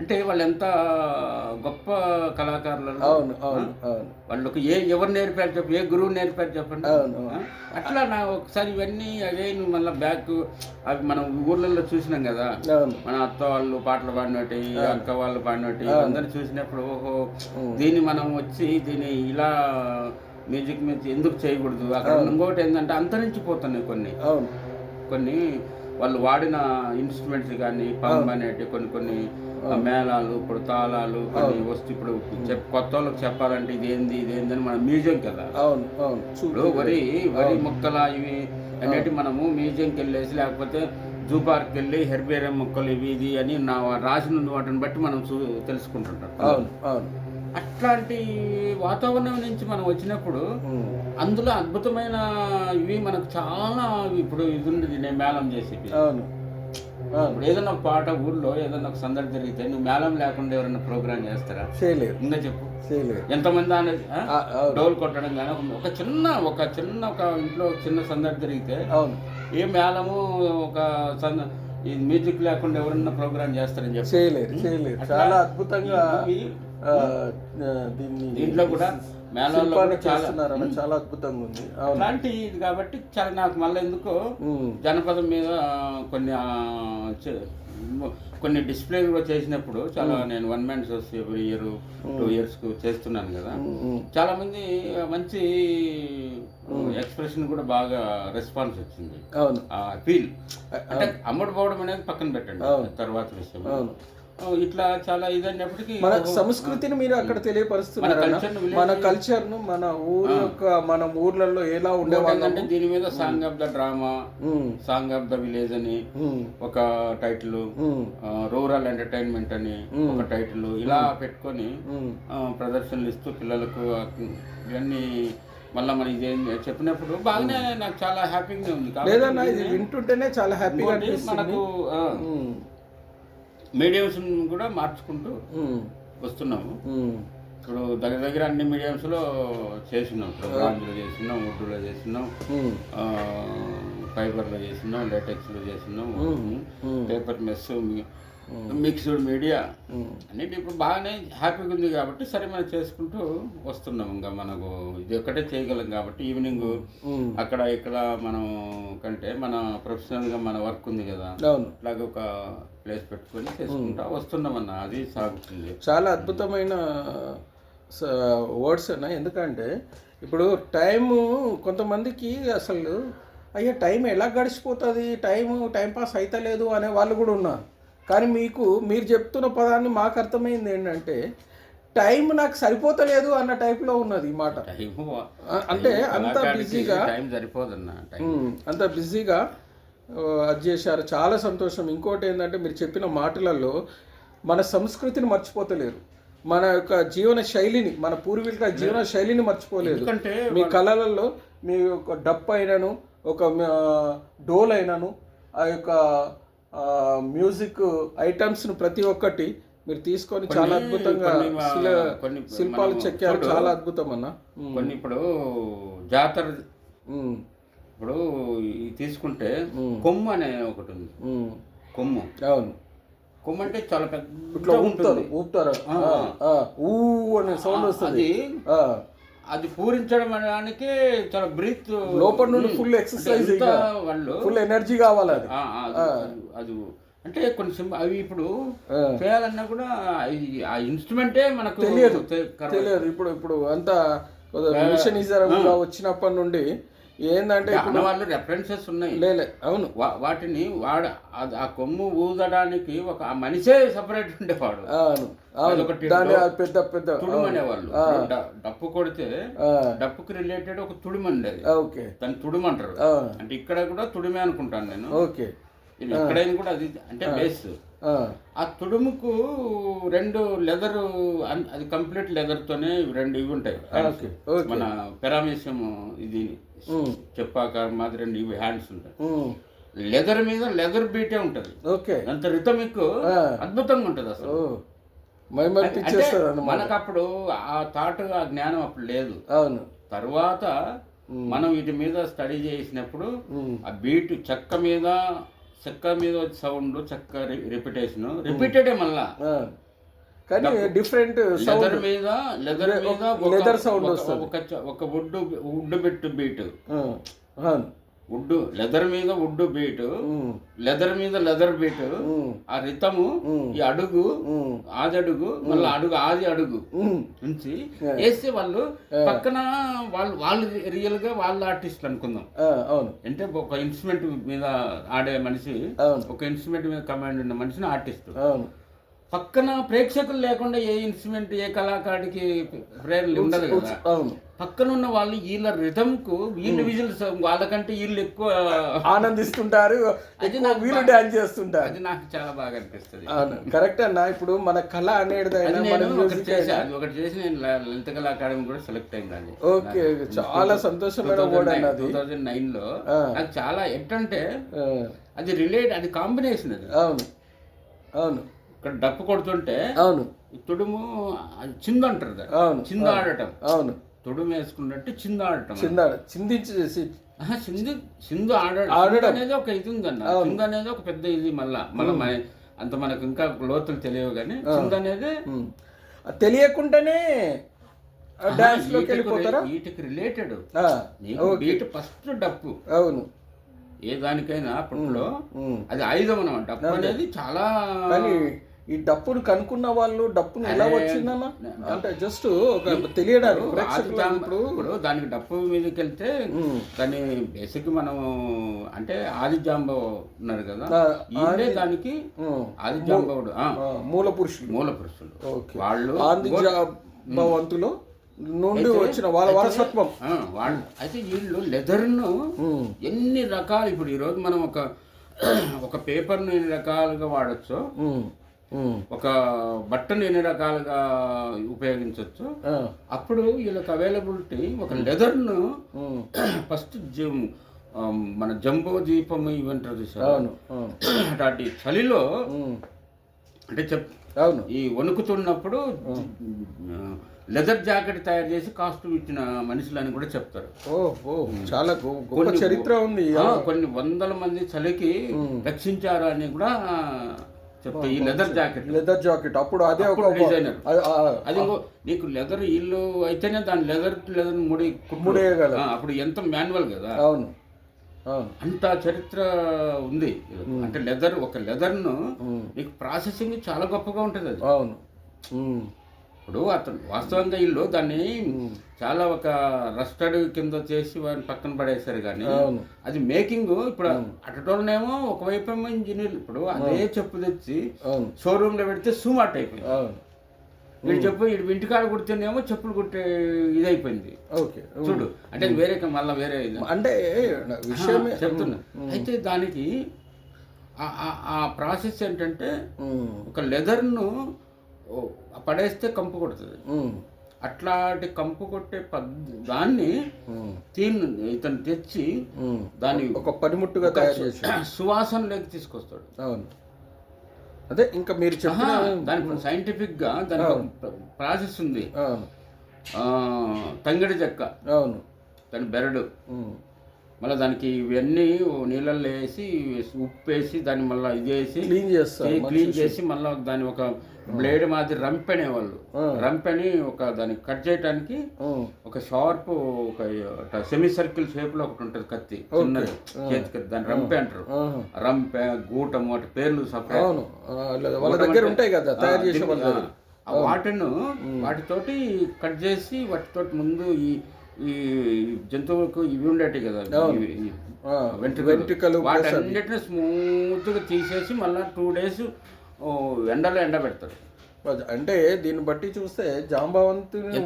అంటే వాళ్ళు ఎంత గొప్ప కళాకారులు. వాళ్ళకి ఎవరు నేర్పారు చెప్పు, ఏ గురువు నేర్పారు చెప్పండి. అట్లా నా ఒకసారి ఇవన్నీ అగైన్ మళ్ళీ బ్యాక్, అవి మనం ఊర్లలో చూసినాం కదా, మన అత్త వాళ్ళు పాటలు పాడినట్టు, అక్క వాళ్ళు పాడినట్టు, అందరిని చూసినప్పుడు ఓహో దీన్ని మనం వచ్చి దీన్ని ఇలా మ్యూజిక్ మీద ఎందుకు చేయకూడదు. అక్కడ ఇంకోటి ఏంటంటే అంతరించిపోతున్నాయి కొన్ని వాళ్ళు వాడిన ఇన్స్ట్రుమెంట్స్ కానీ, పంప్ అనేటి కొన్ని మేళాలు, ఇప్పుడు తాళాలు, కొన్ని వస్తు ఇప్పుడు కొత్త వాళ్ళకి చెప్పాలంటే ఇదేంది అని మన మ్యూజియం కదా. ఇప్పుడు వరి మొక్కల ఇవి అనేటి మనము మ్యూజియంకి వెళ్ళేసి, లేకపోతే జూ పార్క్కి వెళ్ళి హెర్బేరియం మొక్కలు ఇది అని రాసిన వాటిని బట్టి మనం తెలుసుకుంటుంటాం. అట్లాంటి వాతావరణం నుంచి మనం వచ్చినప్పుడు అందులో అద్భుతమైన ఇవి మనకు చాలా ఇప్పుడు ఇది ఉండేది. నేను మేళం చేసేది, ఇప్పుడు ఏదైనా ఒక పాట ఊర్లో ఏదైనా ఒక సందడి జరిగితే నువ్వు మేళం లేకుండా ఎవరైనా ప్రోగ్రామ్ చేస్తారా? చేయలేరు. ఇంకా చెప్పు, ఎంతమంది అనేది డోల్ కొట్టడం కానీ, ఒక ఇంట్లో చిన్న సందడి జరిగితే ఏ మేళము ఒక ఈ మ్యూజిక్ లేకుండా ఎవరన్నా ప్రోగ్రామ్ చేస్తారని చెప్పి చేయలేరు. చాలా అద్భుతంగా దీంట్లో కూడా మేళాల్లో చాలా అద్భుతంగా ఉంది అలాంటి ఇది. కాబట్టి చాలా నాకు మళ్ళీ ఎందుకో జనపదం మీద కొన్ని డిస్ప్లే కూడా చేసినప్పుడు చాలా, నేను 1 man shows every year 2 years చేస్తున్నాను కదా, చాలా మంది మంచి ఎక్స్ప్రెషన్ కూడా బాగా రెస్పాన్స్ వచ్చింది. ఫీల్ అంటే అమ్మడి పోవడం అనేది పక్కన పెట్టండి, తర్వాత విషయం. ఇట్లా చాలా ఇదన్నప్పటికీ మన సంస్కృతిని మీరు అక్కడ తెలియపరుస్తున్నారు, మన కల్చర్ను, మన ఊరు యొక్క, మన ఊర్లలో ఎలా ఉండేవాళ్ళంటే దీని మీద song of the drama, song of the village అని ఒక టైటిల్, రూరల్ ఎంటర్టైన్మెంట్ అని ఒక టైటిల్, ఇలా పెట్టుకొని ప్రదర్శనలు ఇస్తూ పిల్లలకు ఇవన్నీ మళ్ళీ మన ఇదేం చెప్పినప్పుడు బాగానే నాకు చాలా హ్యాపీగా ఉంది. లేదన్నా ఇది వింటుంటేనే చాలా హ్యాపీగా మనకు మీడియంస్ కూడా మార్చుకుంటూ వస్తున్నాము. ఇప్పుడు దగ్గర అన్ని మీడియంస్లో చేస్తున్నాం, ప్రోగ్రామ్స్లో చేస్తున్నాం, ఉర్దూలో చేస్తున్నాం, ఫైబర్లో చేస్తున్నాం, లేటెక్స్లో చేస్తున్నాం, పేపర్ మెస్, మిక్స్డ్ మీడియా అన్నిటి ఇప్పుడు బాగానే హ్యాపీగా ఉంది. కాబట్టి సరే మనం చేసుకుంటూ వస్తున్నాం. ఇంకా మనకు ఇది ఒక్కటే చేయగలం కాబట్టి ఈవినింగ్ అక్కడ ఇక్కడ మనం కంటే మన ప్రొఫెషనల్గా మన వర్క్ ఉంది కదా, అలాగే ఒక ప్లేస్ పెట్టుకొని చేసుకుంటా వస్తున్నామన్న, అది సాగుతుంది. చాలా అద్భుతమైన వర్డ్స్ అన్న. ఎందుకంటే ఇప్పుడు టైము కొంతమందికి అసలు అయ్యా టైం ఎలా గడిచిపోతుంది, టైం పాస్ అవుతలేదు అనే వాళ్ళు కూడా ఉన్నారు. కానీ మీరు చెప్తున్న పదాన్ని మాకు అర్థమైంది ఏంటంటే టైం నాకు సరిపోతలేదు అన్న టైప్లో ఉన్నది ఈ మాట. అంటే అంత బిజీగా అంత బిజీగా అది చేశారు. చాలా సంతోషం. ఇంకోటి ఏంటంటే మీరు చెప్పిన మాటలలో మన సంస్కృతిని మర్చిపోతలేరు, మన యొక్క జీవన శైలిని, మన పూర్వీకుల జీవన శైలిని మర్చిపోలేదు. మీ కళలలో మీ ఒక డప్పు అయినను, ఒక డోల్ అయినను, ఆ యొక్క మ్యూజిక్ ఐటమ్స్ను ప్రతి ఒక్కటి మీరు తీసుకొని చాలా అద్భుతంగా శిల్పాలు చెక్కారు. చాలా అద్భుతం అన్న. కొన్ని ఇప్పుడు జాతర ఇప్పుడు తీసుకుంటే కొమ్ము అనే ఒకటి ఉంది, కొమ్ము. అవును. కొమ్ము అంటే చాలా ఇట్లా పెద్ద ఉంటుంది. ఊపుతారు ఊ అనే సౌండ్ వస్తుంది. అది పూరించడం అనడానికి చాలా బ్రీత్ లోపల నుండి ఫుల్ ఎక్సర్సైజ్, వాళ్ళు ఫుల్ ఎనర్జీ కావాలి అది. అది అంటే కొన్ని అవి ఇప్పుడు చేయాలన్నా కూడా ఆ ఇన్స్ట్రుమెంటే మనకు తెలియదు. ఇప్పుడు అంతా మిషనిజం వచ్చినప్పటి నుండి ఏంటంటే వాళ్ళు రెఫరెన్సెస్ ఉన్నాయి. అవును. వాటిని ఆ కొమ్ము ఊదడానికి ఒక మనిషే సపరేట్ ఉండేవాడు. పెద్ద పెద్ద తుడుము అనేవాళ్ళు. డప్పు కొడితే డప్పుకి రిలేటెడ్ ఒక తుడుము ఉండేది. దాన్ని తుడుము అంటారు. అంటే ఇక్కడ కూడా తుడిమే అనుకుంటాను నేను. ఇది ఎక్కడైనా కూడా అది అంటే బేస్. ఆ తుడుముకు 2 లెదర్, అది కంప్లీట్ లెదర్ తోనే 2 ఇవి ఉంటాయి. మన పెరామీషియం ఇది చెప్పాక మాది 2 ఇవి హ్యాండ్స్ ఉంటాయి. లెదర్ మీద లెదర్ బీటే ఉంటది. అంత రిథమిక్ అద్భుతంగా ఉంటది అసలు. మనకు అప్పుడు ఆ థాట్, ఆ జ్ఞానం అప్పుడు లేదు. తర్వాత మనం వీటి మీద స్టడీ చేసినప్పుడు ఆ బీట్ చెక్క మీద వచ్చే సౌండ్, చెక్క రిపీటెడ్ మళ్ళా, కానీ డిఫరెంట్ లెదర్ మీద లెదర్ సౌండ్ ఒక wood bit beat, wood leather మీద వుడ్ బీట్, లెదర్ మీద లెదర్ బీట్, ఆ రితము, ఈ అడుగు ఆది అడుగు నుంచి వేస్తే వాళ్ళు పక్కన వాళ్ళు రియల్ గా వాళ్ళ ఆర్టిస్టులు అనుకుందాం. అంటే ఒక ఇన్స్ట్రుమెంట్ మీద ఆడే మనిషి, ఒక ఇన్స్ట్రుమెంట్ మీద కమాండ్ ఉన్న మనిషిని ఆర్టిస్ట్. పక్కన ప్రేక్షకులు లేకుండా ఏ ఇన్స్ట్రుమెంట్, ఏ కళాకారుడికి ప్రేరణ ఉండదు కదా. పక్కన ఉన్న వాళ్ళు వీళ్ళ రిథంకు వీళ్ళు విజిల్స్, వాళ్ళకంటే వీళ్ళు ఎక్కువ ఆనందిస్తుంటారు, వీళ్ళు డాన్స్ చేస్తుంటారు. అది నాకు చాలా బాగా అనిపిస్తుంది. కరెక్ట్ అన్న. ఇప్పుడు మన కళ అనేది ఒకటి చేసి నేను లలిత కళా అకాడమీ కూడా సెలెక్ట్ అయింది. ఓకే, చాలా సంతోషమైన 2009 లో. నాకు చాలా ఎట్టంటే అది అది కాంబినేషన్. అది అవును. ఇక్కడ డప్పు కొడుతుంటే తుడుము చింద అంటారు. చింద ఆడటం. తుడుము వేసుకున్నట్టు చింద ఆడటం. చిందు ఆడటం అనేది ఒక ఇది ఉందన్న. చింద అనేది ఒక పెద్ద ఇది. మళ్ళా అంత మనకు ఇంకా లోతులు తెలియవు, కానీ చింద అనేది తెలియకుండానే వీటికి రిలేటెడ్. బీట్ ఫస్ట్ డప్పు. అవును. ఏ దానికైనా అప్పట్లో అది ఆయుధం అన్నమాట. డప్పు అనేది చాలా. ఈ డప్పును కనుక్కున్న వాళ్ళు డప్పును ఎలా వచ్చిందన్న అంటే జస్ట్ తెలియడానికి. ఇప్పుడు దానికి డప్పు మీదకి వెళ్తే దాన్ని బేసిక్ మనం అంటే ఆది జాంబవ ఉన్నారు కదా, దానికి ఆది జాంబవుడు మూల పురుషులు వాళ్ళు ఆది జాంబవంతులు నుండి వచ్చిన వాళ్ళ వారసత్వం వాళ్ళు. అయితే వీళ్ళు లెదర్ను ఎన్ని రకాలు, ఇప్పుడు ఈరోజు మనం ఒక పేపర్ను ఎన్ని రకాలుగా వాడచ్చు, ఒక బట్టను ఎన్ని రకాలుగా ఉపయోగించవచ్చు. అప్పుడు వీళ్ళకి అవైలబిలిటీ ఒక లెదర్ను ఫస్ట్ మన జంబో దీపం ఇవంటారు చూసారు. అట్లాంటి చలిలో అంటే ఈ వణుకుతున్నప్పుడు లెదర్ జాకెట్ తయారు చేసి కాస్ట్యూమ్ ఇచ్చిన మనుషులని కూడా చెప్తారు. చాలా గొప్ప చరిత్ర ఉంది. కొన్ని 100 మంది చలికి రక్షించారు అని కూడా చెప్తారు. ఈ లెదర్ జాకెట్ అప్పుడు అదే ఒక డిజైనర్. అది నీకు లెదర్ ఇల్లు అయితేనే దాని లెదర్ ముడేయగలరు. అప్పుడు ఎంత మాన్యువల్ కదా. అవును. అంత చరిత్ర ఉంది. అంటే ఒక లెదర్ను నీకు ప్రాసెసింగ్ చాలా గొప్పగా ఉంటుంది అది. అవును. ఇప్పుడు అతను వాస్తవంగా ఇల్లు దాన్ని చాలా ఒక రస్టడ్ కింద చేసి వారిని పక్కన పడేశారు. కానీ అది మేకింగ్ ఇప్పుడు అటోనేమో ఒకవైపు ఏమో ఇంజనీర్లు ఇప్పుడు అదే చెప్పు తెచ్చి షోరూమ్ లో పెడితే సూమాట్ అయిపోయింది. వీడు చెప్పు ఇంటికాడ కుడితేనేమో చెప్పులు కుట్టే ఇది అయిపోయింది. చూడు అంటే వేరే మళ్ళీ వేరే అంటే విషయం చెప్తున్నా. అయితే దానికి ఆ ప్రాసెస్ ఏంటంటే ఒక లెదర్ను పడేస్తే కంపు కొడుతుంది. అట్లాంటి కంపు కొట్టే దాన్ని ఇతను తెచ్చి దాన్ని ఒక పనిముట్టుగా తయారు చేసి సువాసనలోకి తీసుకొస్తాడు. అవును. అదే ఇంకా మీరు చెప్పిన దానికి సైంటిఫిక్ గా దానికి ప్రాసెస్ ఉంది. తంగడి చెక్క, అవును, దాని బెరడు, మళ్ళీ దానికి ఇవన్నీ నీళ్ళల్లో వేసి ఉప్పు వేసి దాన్ని మళ్ళీ ఇది వేసి క్లీన్ చేస్తారు క్లీన్ చేసి మళ్ళీ దాని ఒక బ్లేడ్ మాదిరి రంపెనే వాళ్ళు రంపెని ఒక దాన్ని కట్ చేయడానికి ఒక షార్ప్ ఒక సెమీ సర్కిల్ షేప్ లో ఒకటి ఉంటుంది కత్తి చిన్నది చేతి కత్తి, దాన్ని రంపె అంటారు. రంపె గూటం వాటి పేర్లు సపరేట్ వాళ్ళ దగ్గర ఉంటాయి కదా తయారు చేసే వాటితోటి కట్ చేసి వాటితోటి ముందు ఈ జంతువులకు ఇవి ఉండేవి కదా వెంట్రుకలు, వాటన్నిటిని స్మూత్గా తీసేసి మళ్ళీ 2 days ఎండలో ఎండబెడతారు. అంటే దీన్ని బట్టి చూస్తే జాంబవంతుని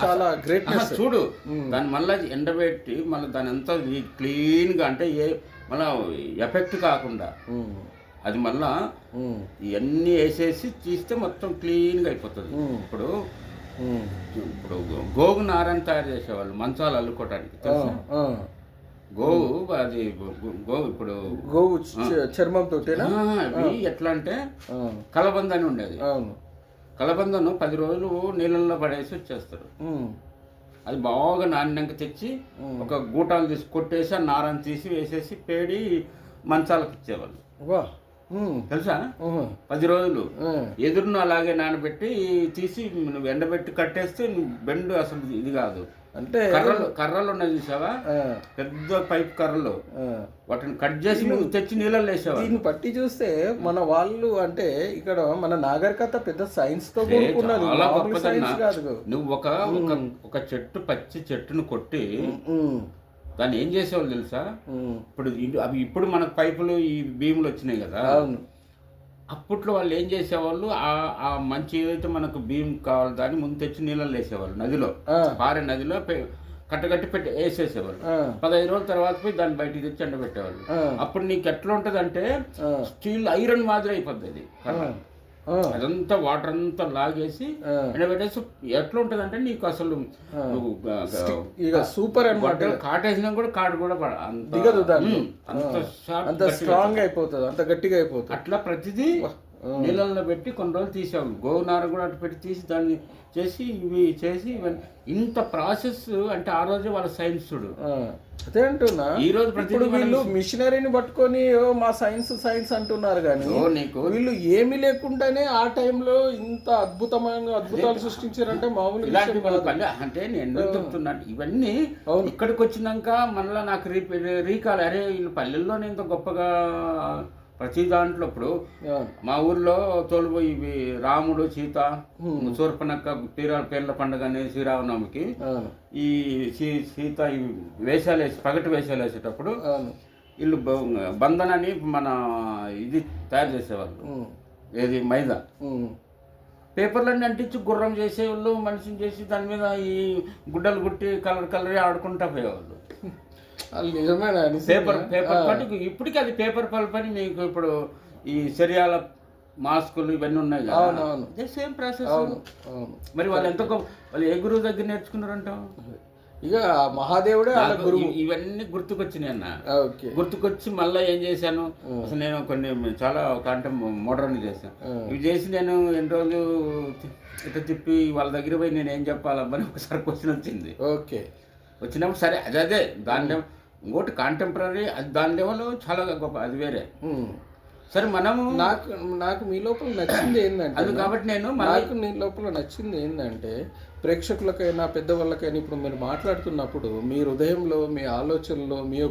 చాలా గ్రేట్నెస్. చూడు దాన్ని మళ్ళీ ఎండబెట్టి మళ్ళీ దాని అంతా క్లీన్గా అంటే మళ్ళీ ఎఫెక్ట్ కాకుండా అది మళ్ళా ఇవన్నీ వేసేసి తీస్తే మొత్తం క్లీన్గా అయిపోతుంది. ఇప్పుడు గోగు నారని తయారు చేసేవాళ్ళు మంచాలు అల్లుకోవటానికి తెలుసా? గోవు అది ఇప్పుడు గోవు చర్మంతో ఎట్లా అంటే కలబంద అని ఉండేది. కలబందను 10 రోజులు నీళ్ళల్లో పడేసి వచ్చేస్తారు. అది బాగా నాణ్యంగా తెచ్చి ఒక గూటాలు తీసి కొట్టేసి ఆ నారని తీసి వేసేసి పేడి మంచాలకు ఇచ్చేవాళ్ళు. తెలుసా? 10 రోజులు ఎదురును అలాగే నానబెట్టి తీసి నువ్వు ఎండబెట్టి కట్టేస్తే బెండు అసలు ఇది కాదు. అంటే కర్రలు ఉన్నాయి చూసావా, పెద్ద పైప్ కర్రలు, వాటిని కట్ చేసి నువ్వు తెచ్చి నీళ్ళలో వేసావా. దీన్ని పట్టి చూస్తే మన వాళ్ళు అంటే ఇక్కడ మన నాగరికత పెద్ద సైన్స్ తో కూడుకున్నది. చాలా గొప్పదన్నా. నువ్వు ఒక చెట్టు పచ్చి చెట్టును కొట్టి దాన్ని ఏం చేసేవాళ్ళు తెలుసా? ఇప్పుడు మనకు పైపులు ఈ భీములు వచ్చినాయి కదా, అప్పట్లో వాళ్ళు ఏం చేసేవాళ్ళు ఆ మంచి ఏదైతే మనకు భీమ్ కావాలి దాన్ని ముందు తెచ్చి నీళ్ళలో వేసేవాళ్ళు, నదిలో పారే నదిలో కట్టగట్టి పెట్టి వేసేసేవాళ్ళు. 15 రోజుల తర్వాత పోయి దాన్ని బయటికి తెచ్చి ఎండబెట్టేవాళ్ళు. అప్పుడు నీకు ఎట్లా ఉంటుంది అంటే స్టీల్ ఐరన్ మాదిరి అయిపోతుంది అది. అదంతా వాటర్ అంతా లాగేసి ఎండబెట్టేసి ఎట్లా ఉంటుంది అంటే నీకు అసలు సూపర్ అనమాట. కాటేసినా కూడా కాడు కూడా దిగదు, అంత స్ట్రాంగ్ అయిపోతుంది, అంత గట్టిగా అయిపోతుంది. అట్లా ప్రతిదీ నీళ్ళల్లో పెట్టి కొన్ని రోజులు తీసాము. గోవునార కూడా అటు పెట్టి తీసి దాన్ని చేసి ఇవి చేసి ఇంత ప్రాసెస్ అంటే ఆ రోజు వాళ్ళ సైన్స్ చూడు. అదే అంటున్నా, ఈ రోజు ఇప్పుడు వీళ్ళు మిషనరీని పట్టుకొని మా సైన్స్ అంటున్నారు కానీ వీళ్ళు ఏమీ లేకుండానే ఆ టైంలో ఇంత అద్భుతాలు సృష్టించారంటే మామూలు అంటే నేను చెప్తున్నాను. ఇవన్నీ ఇక్కడికి వచ్చినాక మళ్ళీ నాకు రీకాల్, అరే వీళ్ళు పల్లెల్లోనే ఇంత గొప్పగా ప్రతి దాంట్లో. ఇప్పుడు మా ఊర్లో తోలుపోయి ఇవి రాముడు సీత సూర్పనక్క పేర్ల పండుగ అనేది శ్రీరామనవమికి ఈ సీత ఈ వేషాలు వేసి పగటి వేషాలు వేసేటప్పుడు వీళ్ళు బంధనని మన ఇది తయారు చేసేవాళ్ళు, ఏది మైదా పేపర్లన్నీ అంటించి గుర్రం చేసేవాళ్ళు, మనిషిని చేసి దాని మీద ఈ గుడ్డలు గుట్టి కలర్ ఆడుకుంటా పోయేవాళ్ళు. పేపర్ పట్టు ఇప్పటికీ అది పేపర్ పల్ప్ అని మీకు ఇప్పుడు ఈ శరీరాల మాస్కులు ఇవన్నీ ఉన్నాయి కదా, సేమ్ ప్రాసెస్. మరి వాళ్ళు వాళ్ళు ఏ గురువు దగ్గర నేర్చుకున్నారంటావు? ఇక మహాదేవుడే గురువు. ఇవన్నీ గుర్తుకొచ్చినాయి అన్న. గుర్తుకొచ్చి మళ్ళీ ఏం చేశాను, అసలు నేను కొన్ని చాలా ఒక అంటే మోడర్న్ చేశాను. ఇవి చేసి నేను ఎన్ని రోజులు ఇట్లా తిప్పి వాళ్ళ దగ్గర పోయి నేను ఏం చెప్పాలమ్మని ఒకసారి క్వశ్చన్ వచ్చింది. వచ్చినప్పుడు సరే అదే దాని ఇంకోటి కాంటెంపరీ, అది దాని లెవెల్ చాలా గొప్ప, అది వేరే. సరే మనము నాకు మీ లోపల నచ్చింది ఏంటంటే అది కాబట్టి నీ లోపల నచ్చింది ఏంటంటే ప్రేక్షకులకైనా పెద్దవాళ్ళకైనా ఇప్పుడు మీరు మాట్లాడుతున్నప్పుడు మీ హృదయంలో మీ ఆలోచనలో మీ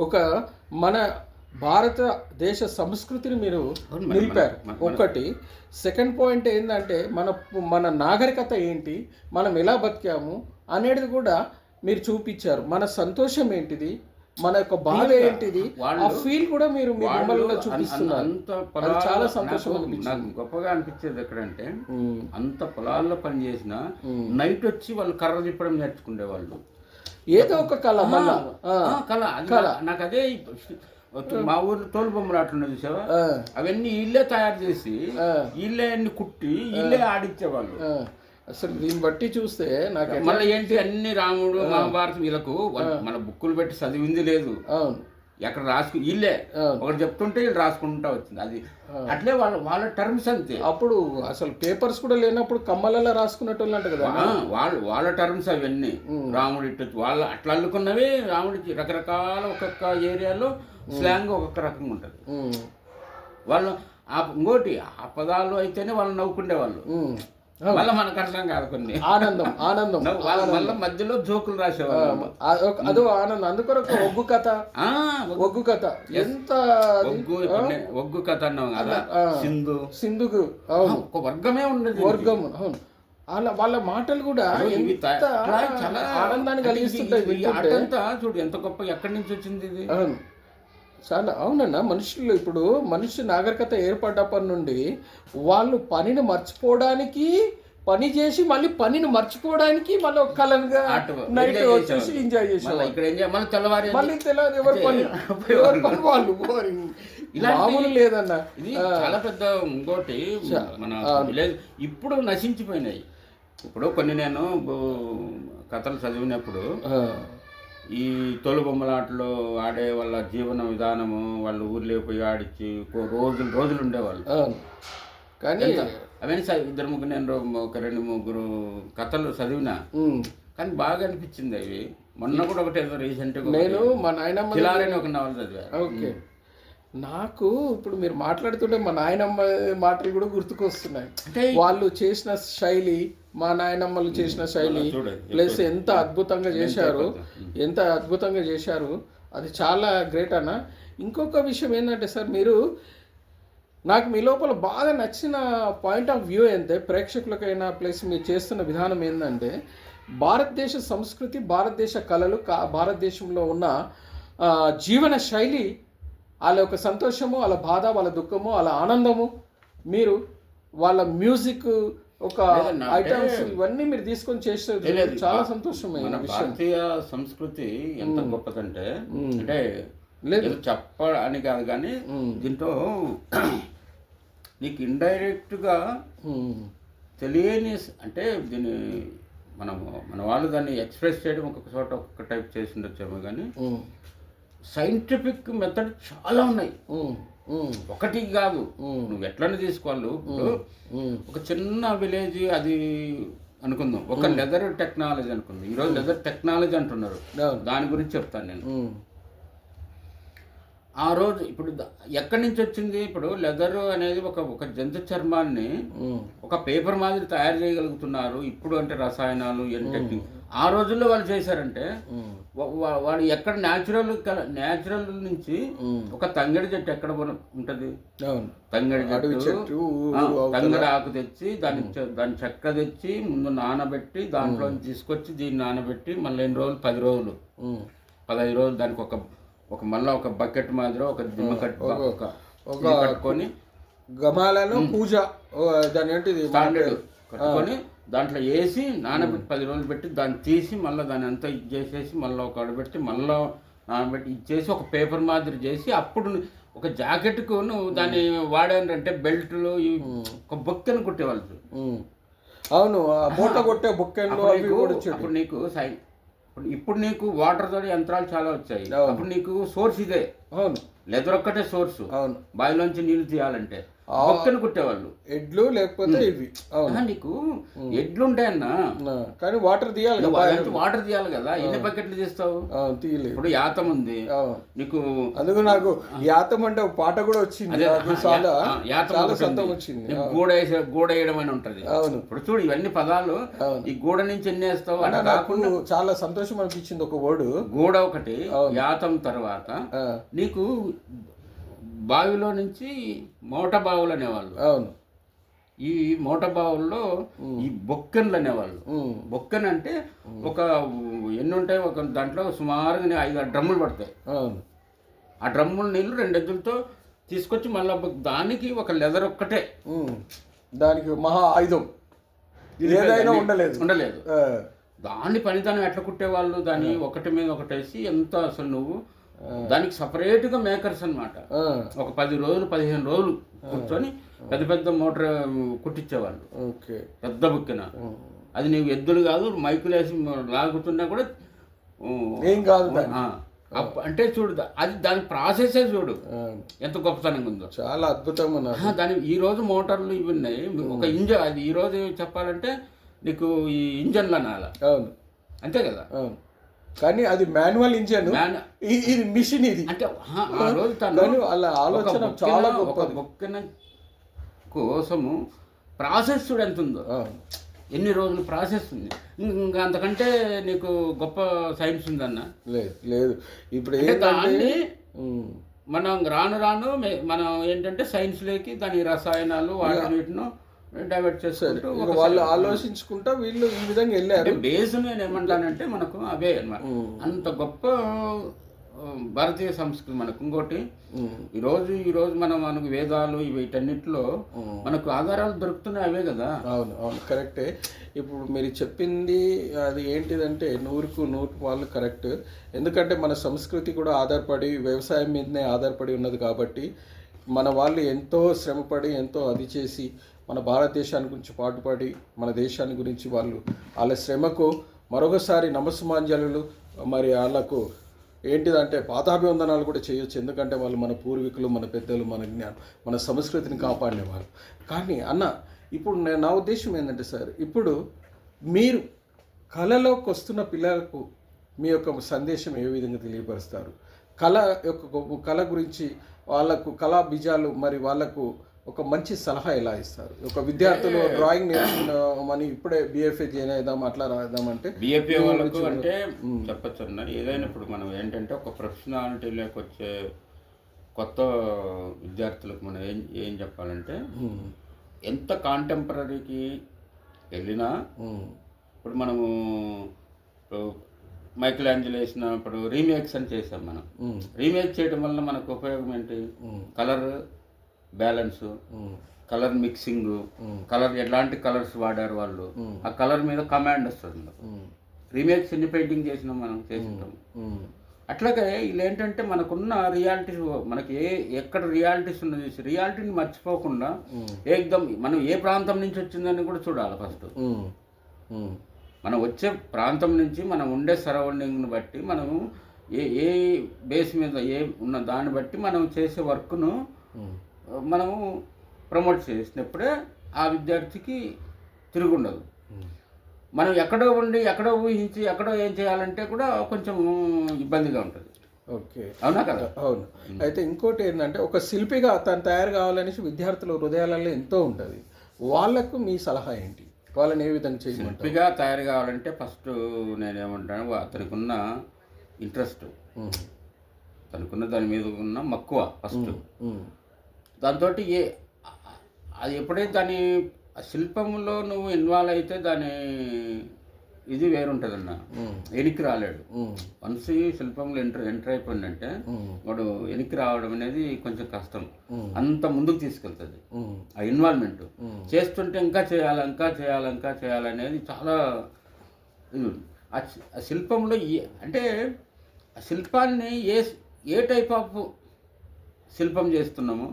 ఒక మన భారతదేశ సంస్కృతిని మీరు నిలిపారు. ఒకటి. సెకండ్ పాయింట్ ఏంటంటే మన నాగరికత ఏంటి, మనం ఎలా బతికాము అనేది కూడా మీరు చూపించారు. మన సంతోషం ఏంటిది, మన యొక్క బాధ ఏంటిది, ఆ ఫీల్ కూడా మీరు మిమ్మల్ని చూపిస్తున్నారు. చాలా సంతోషం. నాకు గొప్పగా అనిపించేది ఎక్కడంటే అంత పొలాల్లో పనిచేసిన నైట్ వచ్చి వాళ్ళు కర్ర తిప్పడం నేర్చుకునేవాళ్ళు. ఏదో ఒక కళ కళ నాకు అదే. మా ఊరు తోలు బొమ్మలు అట్లున్నాయి చూసావా, అవన్నీ ఇల్లే తయారు చేసి ఇల్లే అన్ని కుట్టి ఇల్లే ఆడిచ్చేవాళ్ళు. అసలు దీన్ని బట్టి చూస్తే నాకు మళ్ళీ ఏంటి అన్ని రాముడు మహాభారతం వీళ్ళకు మన బుక్కులు పెట్టి చదివింది లేదు. ఎక్కడ వీళ్ళే ఒకటి చెప్తుంటే వీళ్ళు రాసుకుంటా వచ్చింది అది అట్లే వాళ్ళ టర్మ్స్ అంతే. అప్పుడు అసలు పేపర్స్ కూడా లేనప్పుడు కమ్మలలో రాసుకునేటోళ్ళు అంట కదా. వాళ్ళ టర్మ్స్ అవన్నీ రాముడి వాళ్ళు అట్లా అల్లుకున్నవి. రాముడికి రకరకాల ఒక్కొక్క ఏరియాలో స్లాంగ్ ఒక్కొక్క రకంగా ఉంటుంది. వాళ్ళు ఇంకోటి ఆ పదాలు అయితేనే వాళ్ళు నవ్వుకుండే వాళ్ళు. మళ్ళీ మనకు అర్థం కాదు కొన్ని. ఆనందం ఆనందం మళ్ళీ మధ్యలో జోకులు రాసేవాళ్ళు. అదో ఆనందం. అందుకొరకు ఒగ్గు కథ ఎంత ఒగ్గు కథ అన్నాం కదా. సింధుకు ఒక వర్గమే ఉండదు. వర్గం అవును. వాళ్ళ మాటలు కూడా చాలా ఆనందాన్ని కలిగిస్తుంటాయి. అటంతా చూడు ఎంత గొప్ప, ఎక్కడి నుంచి వచ్చింది ఇది. అవును చాలా అవునన్నా. మనుషులు ఇప్పుడు మనిషి నాగరికత ఏర్పడ్డప్పటి నుండి వాళ్ళు పనిని మర్చిపోవడానికి పని చేసి మళ్ళీ పనిని మర్చిపోవడానికి మళ్ళీ ఒక కలన్గా నైట్ వచ్చేసి ఎంజాయ్ చేసేవాళ్ళు. మళ్ళీ తెలియదు ఎవరి పని వాళ్ళు. మామూలు లేదన్న. ఇది చాలా పెద్ద ఇంకోటి మన విలేజ్ ఇప్పుడు నశించిపోయినాయి. ఇప్పుడు కొన్ని నేను కథలు చదివినప్పుడు ఈ తోలుబొమ్మలాటలో ఆడే వాళ్ళ జీవన విధానము, వాళ్ళు ఊర్లో పోయి ఆడిచ్చి రోజులు ఉండేవాళ్ళు. కానీ అవన్నీ ఇద్దరు ముగ్గురు నేను ఒక 2-3 కథలు చదివినా కానీ బాగా అనిపించింది అవి. మొన్న కూడా ఒకటి ఏదో రీసెంట్గా నేను మా నాయనమ్మ ఒక నవల చదివా. ఓకే. నాకు ఇప్పుడు మీరు మాట్లాడుతుంటే మా నాయనమ్మ మాటలు కూడా గుర్తుకొస్తున్నాయి. వాళ్ళు చేసిన శైలి, మా నాయనమ్మలు చేసిన శైలి ప్లస్ ఎంత అద్భుతంగా చేశారు. అది చాలా గ్రేట్ అన్న. ఇంకొక విషయం ఏంటంటే సార్, నాకు మీ లోపల బాగా నచ్చిన పాయింట్ ఆఫ్ వ్యూ ఏంటంటే ప్రేక్షకులకైనా ప్లస్ మీరు చేస్తున్న విధానం ఏంటంటే భారతదేశ సంస్కృతి, భారతదేశ కళలు, భారతదేశంలో ఉన్న జీవన శైలి, వాళ్ళ యొక్క సంతోషము, వాళ్ళ బాధ, వాళ్ళ దుఃఖము, వాళ్ళ ఆనందము, మీరు వాళ్ళ మ్యూజిక్ ఒక ఐటమ్స్ ఇవన్నీ మీరు తీసుకొని చేసేది చాలా సంతోషమైన విషయం. భారతీయ సంస్కృతి ఎంత గొప్పదంటే అంటే లేదు చెప్పని కాదు కానీ దీంట్లో నీకు ఇండైరెక్ట్గా తెలియని అంటే దీన్ని మన వాళ్ళు దాన్ని ఎక్స్ప్రెస్ చేయడం ఒక్కొక్క చోట ఒక్కొక్క టైప్ చేసి ఉండొచ్చేమో కానీ సైంటిఫిక్ మెథడ్ చాలా ఉన్నాయి. ఒకటి కాదు, నువ్వు ఎట్లనే తీసుకోవాలి. ఇప్పుడు ఒక చిన్న విలేజ్ అది అనుకుందాం, ఒక లెదర్ టెక్నాలజీ అనుకుందాం. ఈరోజు లెదర్ టెక్నాలజీ అంటున్నారు, దాని గురించి చెప్తాను నేను. ఆ రోజు ఇప్పుడు ఎక్కడి నుంచి వచ్చింది? ఇప్పుడు లెదర్ అనేది ఒక జంతు చర్మాన్ని ఒక పేపర్ మాదిరి తయారు చేయగలుగుతున్నారు ఇప్పుడు. అంటే రసాయనాలు టెక్నిక్ ఆ రోజుల్లో వాళ్ళు చేశారంటే వాడు ఎక్కడ న్యాచురల్ నుంచి ఒక తంగడి చెట్టు ఎక్కడ ఉంటుంది? తంగడి చెట్టు, తంగడి ఆకు తెచ్చి దాని చెక్క తెచ్చి ముందు నానబెట్టి దాంట్లో తీసుకొచ్చి దీన్ని నానబెట్టి మళ్ళీ ఎన్ని రోజులు 10 రోజులు 15 రోజులు దానికి మళ్ళీ ఒక బకెట్ మాదిరి ఒక దిమ్మ కట్టుకొని గమాలలో పూజ దాని ఏంటిది కట్టుకొని దాంట్లో వేసి నానబెట్టి 10 రోజులు పెట్టి దాన్ని తీసి మళ్ళీ దాన్ని అంతా ఇచ్చేసేసి మళ్ళీ ఒక అడబెట్టి మళ్ళీ నానబెట్టి ఇచ్చేసి ఒక పేపర్ మాదిరి చేసి అప్పుడు ఒక జాకెట్కు నువ్వు దాన్ని వాడానంటే బెల్ట్లు ఒక బొక్కెను కుట్టేవాళ్ళు. అవును, మూట కొట్టే బొక్కెన్లు అప్పుడు నీకు ఇప్పుడు నీకు వాటర్ తోటి యంత్రాలు చాలా వచ్చాయి. అప్పుడు నీకు సోర్స్ ఇదే. అవును, లెదర్ ఒక్కటే సోర్స్. అవును, బావిలోంచి నీళ్లు తీయాలంటే బొక్కను కుట్టేవాళ్ళు, ఎడ్లు లేకపోతే ఇవి. నీకు ఎడ్లు ఉంటాయన్నా కానీ వాటర్ తీయాలి కదా. ఎన్ని బకెట్లు తీస్తావు? తీయలేదు. ఇప్పుడు యాతం ఉంది నీకు, అందుకు నాకు యాతం అంటే ఒక పాట కూడా వచ్చింది, గూడ వేయడం అని ఉంటది. అవును, ఇప్పుడు చూడు ఇవన్నీ పదాలు. ఈ గూడ నుంచి ఎన్ని వేస్తావు? నాకు చాలా సంతోషం అనిపించింది ఒక వర్డ్ గూడ ఒకటి. యాతం తర్వాత నీకు బావిలో నుంచి మోట బావులు అనేవాళ్ళు. అవును, ఈ మోట బావుల్లో ఈ బొక్కెన్లు అనేవాళ్ళు. బొక్కెన్ అంటే ఒక ఎన్ని ఉంటాయి, ఒక దాంట్లో సుమారుగా 5 డ్రమ్ములు పడతాయి. ఆ డ్రమ్ముల నీళ్ళు 2 ఎద్దులతో తీసుకొచ్చి మళ్ళీ దానికి ఒక లెదర్ ఒక్కటే, దానికి మహా ఆయుధం ఏదైనా ఉండలేదు. దాన్ని పనితనం ఎట్లా కుట్టేవాళ్ళు? దాన్ని ఒకటి మీద ఒకటి వేసి ఎంత అసలు నువ్వు దానికి సపరేట్గా మేకర్స్ అనమాట. ఒక 10 రోజులు 15 రోజులు కూర్చొని పెద్ద మోటార్ కుట్టించేవాళ్ళు. పెద్ద బుక్కిన అది నీవు ఎద్దులు కాదు, మైకులు వేసి లాగుతున్నా కూడా ఏం కాదు. అంటే చూడు అది దాని ప్రాసెసే చూడు ఆ, ఎంత గొప్పతనంగా ఉందో. చాలా అద్భుతం అన్నారు. దాని ఈ రోజు మోటార్లు ఇవి ఉన్నాయి. ఒక ఇంజన్ అది ఈ రోజు చెప్పాలంటే నీకు ఈ ఇంజన్లు అనాల, అవును అంతే కదా. అవును, కానీ అది మాన్యువల్ ఇంజన్, ఇది మిషన్ ఇది. అంటే ఆ రోజు తను కానీ వాళ్ళ ఆలోచన చాలా ఒక గొప్పది. బొక్కెన కోసము ప్రాసెస్ చూడు ఎంత ఉందో, అవును. ఎన్ని రోజులు ప్రాసెస్ ఉంది. ఇంకా అంతకంటే నీకు గొప్ప సైన్స్ ఉందన్న. లేదు లేదు, ఇప్పుడు అంటే ఏంటంటే దాన్ని ఉమ్, మనం రాను రాను మనం ఏంటంటే సైన్స్లోకి దాని రసాయనాలు వాటిని డైవర్ట్ చేసుకుంటూ ఇక వాళ్ళు ఆలోచించుకుంటా వీళ్ళు ఈ విధంగా వెళ్ళారు. బేస్ నేను ఏమంటానంటే మనకు అవే అన్నమాట. అంత గొప్ప భారతీయ సంస్కృతి మనకు. ఇంకోటి ఈరోజు మనకు వేదాలు వీటన్నిటిలో మనకు ఆధారాలు దొరుకుతున్నాయి, అవే కదా. అవును అవును, కరెక్టే. ఇప్పుడు మీరు చెప్పింది అది ఏంటిదంటే 100% వాళ్ళు కరెక్ట్. ఎందుకంటే మన సంస్కృతి కూడా ఆధారపడి వ్యవసాయం మీదనే ఆధారపడి ఉన్నది కాబట్టి మన వాళ్ళు ఎంతో శ్రమపడి ఎంతో అది చేసి మన భారతదేశాన్ని గురించి పాటుపడి మన దేశాన్ని గురించి వాళ్ళ శ్రమకు మరొకసారి నమస్సుమాంజలు. మరి వాళ్ళకు ఏంటిదంటే పాతాభివందనాలు కూడా చేయొచ్చు. ఎందుకంటే వాళ్ళు మన పూర్వీకులు, మన పెద్దలు, మన జ్ఞానం, మన సంస్కృతిని కాపాడేవారు. కానీ అన్న, ఇప్పుడు నా ఉద్దేశం ఏంటంటే సార్, ఇప్పుడు మీరు కళలోకి వస్తున్న పిల్లలకు మీ యొక్క సందేశం ఏ విధంగా తెలియపరుస్తారు? కళ గురించి వాళ్ళకు కళా బీజాలు, మరి వాళ్ళకు ఒక మంచి సలహా ఎలా ఇస్తారు? ఒక విద్యార్థులు డ్రాయింగ్ నేర్చుకున్నామని ఇప్పుడే బిఎఫ్ఏ చేద్దాం అట్లా రాద్దామంటే బిఎఫ్ఏ వాళ్ళకు అంటే చెప్పచ్చు అన్న. ఏదైనా ఇప్పుడు మనం ఏంటంటే ఒక ప్రొఫెషనాలిటీలోకి వచ్చే కొత్త విద్యార్థులకు మనం ఏం చెప్పాలంటే, ఎంత కాంటెంపరీకి వెళ్ళినా ఇప్పుడు మనము మైకిల్ ఏంజెలో వేసిన ఇప్పుడు రీమేక్స్ అని చేసాం మనం. రీమేక్ చేయడం వల్ల మనకు ఉపయోగం ఏంటి? Colour balance, colour mixing, colour ఎలాంటి కలర్స్ వాడారు వాళ్ళు, ఆ కలర్ మీద కమాండ్ వస్తుంది. రీమేక్స్ ఎన్ని పెయింటింగ్ చేసినాం మనం, చేసింటాం. అట్లాగే వీళ్ళు ఏంటంటే మనకున్న రియాలిటీస్, మనకి ఎక్కడ రియాలిటీస్ ఉన్నది, రియాలిటీని మర్చిపోకుండా ఏకదం మనం ఏ ప్రాంతం నుంచి వచ్చిందని కూడా చూడాలి ఫస్ట్. మనం వచ్చే ప్రాంతం నుంచి మనం ఉండే సరౌండింగ్ని బట్టి మనము ఏ బేస్ మీద ఉన్న దాన్ని బట్టి మనం చేసే వర్క్ను మనము ప్రమోట్ చేసినప్పుడే ఆ విద్యార్థికి తిరుగుండదు. మనం ఎక్కడో ఉండి ఎక్కడో ఊహించి ఎక్కడో ఏం చేయాలంటే కూడా కొంచెం ఇబ్బందిగా ఉంటుంది. ఓకే, అవునా కదా? అవును. అయితే ఇంకోటి ఏంటంటే, ఒక శిల్పిగా తను తయారు కావాలనేసి విద్యార్థుల హృదయాలలో ఎంతో ఉంటుంది. వాళ్ళకు మీ సలహా ఏంటి? వాళ్ళని ఏ విధంగా చేయమంటారు? శిల్పిగా తయారు కావాలంటే ఫస్ట్ నేనేమంటాను, అతనికి ఉన్న ఇంట్రెస్ట్, తనకున్న దాని మీద ఉన్న మక్కువ ఫస్ట్. దాంతో అది ఎప్పుడైతే దాని శిల్పంలో నువ్వు ఇన్వాల్వ్ అయితే దాని ఇది వేరుంటుంది అన్న. వెనక్కి రాలేడు. వన్స్ శిల్పంలో ఎంటర్ అయిపోయిందంటే వాడు వెనక్కి రావడం అనేది కొంచెం కష్టం. అంత ముందుకు తీసుకెళ్తుంది ఆ ఇన్వాల్వ్మెంట్. చేస్తుంటే ఇంకా చేయాలనేది చాలా ఇది. ఆ శిల్పంలో అంటే ఆ శిల్పాన్ని ఏ టైప్ ఆఫ్ శిల్పం చేస్తున్నాము,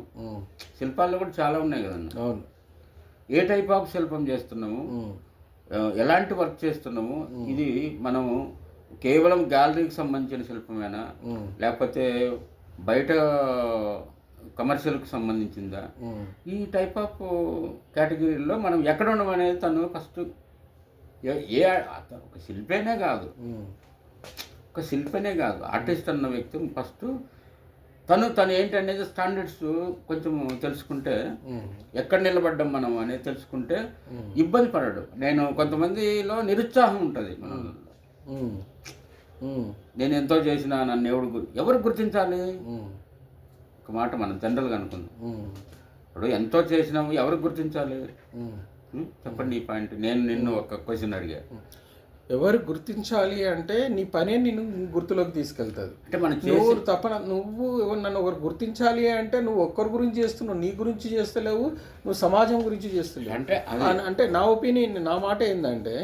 శిల్పాల్లో కూడా చాలా ఉన్నాయి కదన్న. అవును, ఏ టైప్ ఆఫ్ శిల్పం చేస్తున్నాము, ఎలాంటి వర్క్ చేస్తున్నాము, ఇది మనము కేవలం గ్యాలరీకి సంబంధించిన శిల్పమేనా, లేకపోతే బయట కమర్షియల్కి సంబంధించిందా, ఈ టైప్ ఆఫ్ కేటగిరీలో మనం ఎక్కడ ఉన్నాం అనేది తను ఫస్ట్ ఒక శిల్పనే కాదు ఆర్టిస్ట్ అన్న వ్యక్తి ఫస్ట్ తను ఏంటనేది స్టాండర్డ్స్ కొంచెం తెలుసుకుంటే, ఎక్కడ నిలబడ్డాం మనం అనేది తెలుసుకుంటే ఇబ్బంది పడడు. నేను కొంతమందిలో నిరుత్సాహం ఉంటుంది మనలో, నేను ఎంతో చేసినా నన్ను ఎవరు గుర్తించాలి? ఒక మాట మనం జనరల్గా అనుకుందాం. ఇప్పుడు ఎంతో చేసినాము, ఎవరు గుర్తించాలి? చెప్పండి ఈ పాయింట్. నేను నిన్ను ఒక క్వశ్చన్ అడిగా, ఎవరు గుర్తించాలి అంటే నీ పనే నిన్ను గుర్తులోకి తీసుకెళ్తుంది. అంటే మనం నువ్వు నన్ను ఒకరు గుర్తించాలి అంటే నువ్వు ఒక్కరి గురించి చేస్తున్నావు, నీ గురించి చేస్తలేవు, నువ్వు సమాజం గురించి చేస్తలేవు. అంటే నా ఒపీనియన్, నా మాట ఏంటంటే,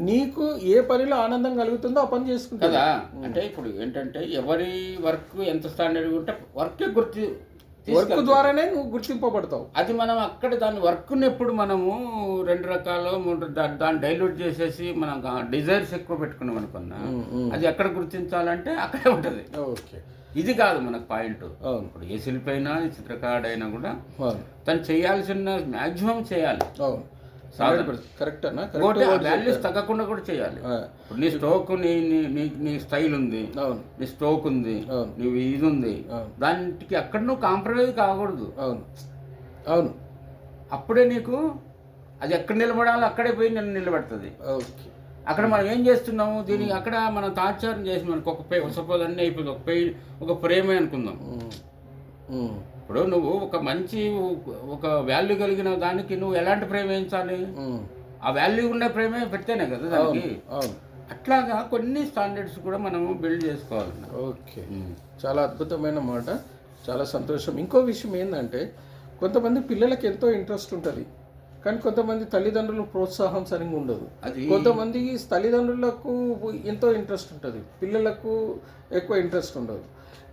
నీకు ఏ పనిలో ఆనందం కలుగుతుందో ఆ పని చేసుకుంటా కదా. అంటే ఇప్పుడు ఏంటంటే ఎవరి వర్క్ ఎంత స్టాండర్డ్గా ఉంటే వర్కే వర్క్ ద్వారానే నువ్వు గుర్తింపబడతావు. అది మనం అక్కడ దాని వర్క్ని ఎప్పుడు మనము 2 రకాలు 3 దాన్ని డైల్యూట్ చేసేసి మనం డిజైర్స్ ఎక్కువ పెట్టుకున్నాం అనుకున్నా అది ఎక్కడ గుర్తించాలంటే అక్కడే ఉంటుంది. ఓకే, ఇది కాదు మనకు పాయింట్. అవును. ఇప్పుడు ఏ శిల్పి అయినా చిత్రకారుడైనా కూడా అవును, తను చేయాల్సిన మ్యాక్సిమం చేయాలి. అవును, కరెక్ట్ అన్న. వాల్యూస్ తగ్గకుండా కూడా చేయాలి. ఇప్పుడు నీ స్టోక్ నీ స్టైల్ ఉంది, అవును, నీ స్టోక్ ఉంది, అవును, నువ్వు ఇది ఉంది, దానికి అక్కడ నువ్వు కాంప్రమైజ్ కాకూడదు. అవును, అవును, అప్పుడే నీకు అది ఎక్కడ నిలబడాలో అక్కడే పోయి నేను నిలబడుతుంది. ఓకే, అక్కడ మనం ఏం చేస్తున్నాము దీనికి అక్కడ మనం తాత్సారం చేసి మనకు ఒక సపోజ్ అన్నీ అయిపోయింది, ఒక ఫ్రేమే అనుకుందాం. ఇప్పుడు నువ్వు ఒక మంచి ఒక వాల్యూ కలిగిన దానికి నువ్వు ఎలాంటి ఫ్రేమ్ వేయించాలి? ఆ వాల్యూ ఉన్న ఫ్రేమే పెడితేనే కదా దానికి. అట్లాగా కొన్ని స్టాండర్డ్స్ కూడా మనం బిల్డ్ చేసుకోవాలి. ఓకే, చాలా అద్భుతమైన మాట, చాలా సంతోషం. ఇంకో విషయం ఏంటంటే కొంతమంది పిల్లలకి ఎంతో ఇంట్రెస్ట్ ఉంటుంది, కానీ కొంతమంది తల్లిదండ్రుల ప్రోత్సాహం సరిగ్గా ఉండదు. కొంతమంది తల్లిదండ్రులకు ఎంతో ఇంట్రెస్ట్ ఉంటుంది, పిల్లలకు ఎక్కువ ఇంట్రెస్ట్ ఉండదు.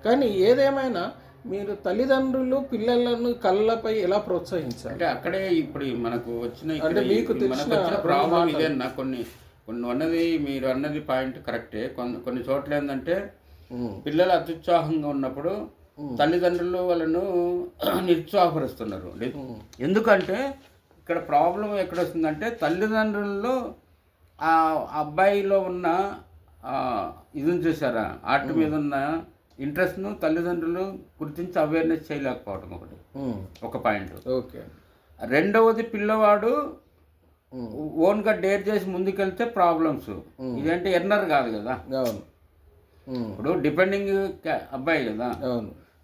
కానీ ఏదేమైనా మీరు తల్లిదండ్రులు పిల్లలను కళ్ళపై ఎలా ప్రోత్సహించాలి? అంటే అక్కడే ఇప్పుడు మనకు వచ్చిన అంటే మీకు తెలిసిన ప్రాబ్లం ఇదేనా? కొన్ని అన్నది మీరు అన్నది పాయింట్ కరెక్టే. కొన్ని చోట్ల ఏంటంటే పిల్లలు అత్యుత్సాహంగా ఉన్నప్పుడు తల్లిదండ్రులు వాళ్ళను నిరుత్సాహపరుస్తున్నారు. ఎందుకంటే ఇక్కడ ప్రాబ్లం ఎక్కడ వస్తుందంటే తల్లిదండ్రుల్లో ఆ అబ్బాయిలో ఉన్న ఇది చూసారా, ఆర్ట్ మీద ఉన్న ఇంట్రెస్ట్ను తల్లిదండ్రులు గుర్తించి అవేర్నెస్ చేయలేకపోవడం ఒక పాయింట్. ఓకే, రెండవది పిల్లవాడు ఓన్గా డేర్ చేసి ముందుకెళ్తే ప్రాబ్లమ్స్. ఇదేంటే ఎర్నర్ కాదు కదా, ఇప్పుడు డిపెండింగ్ అబ్బాయి కదా.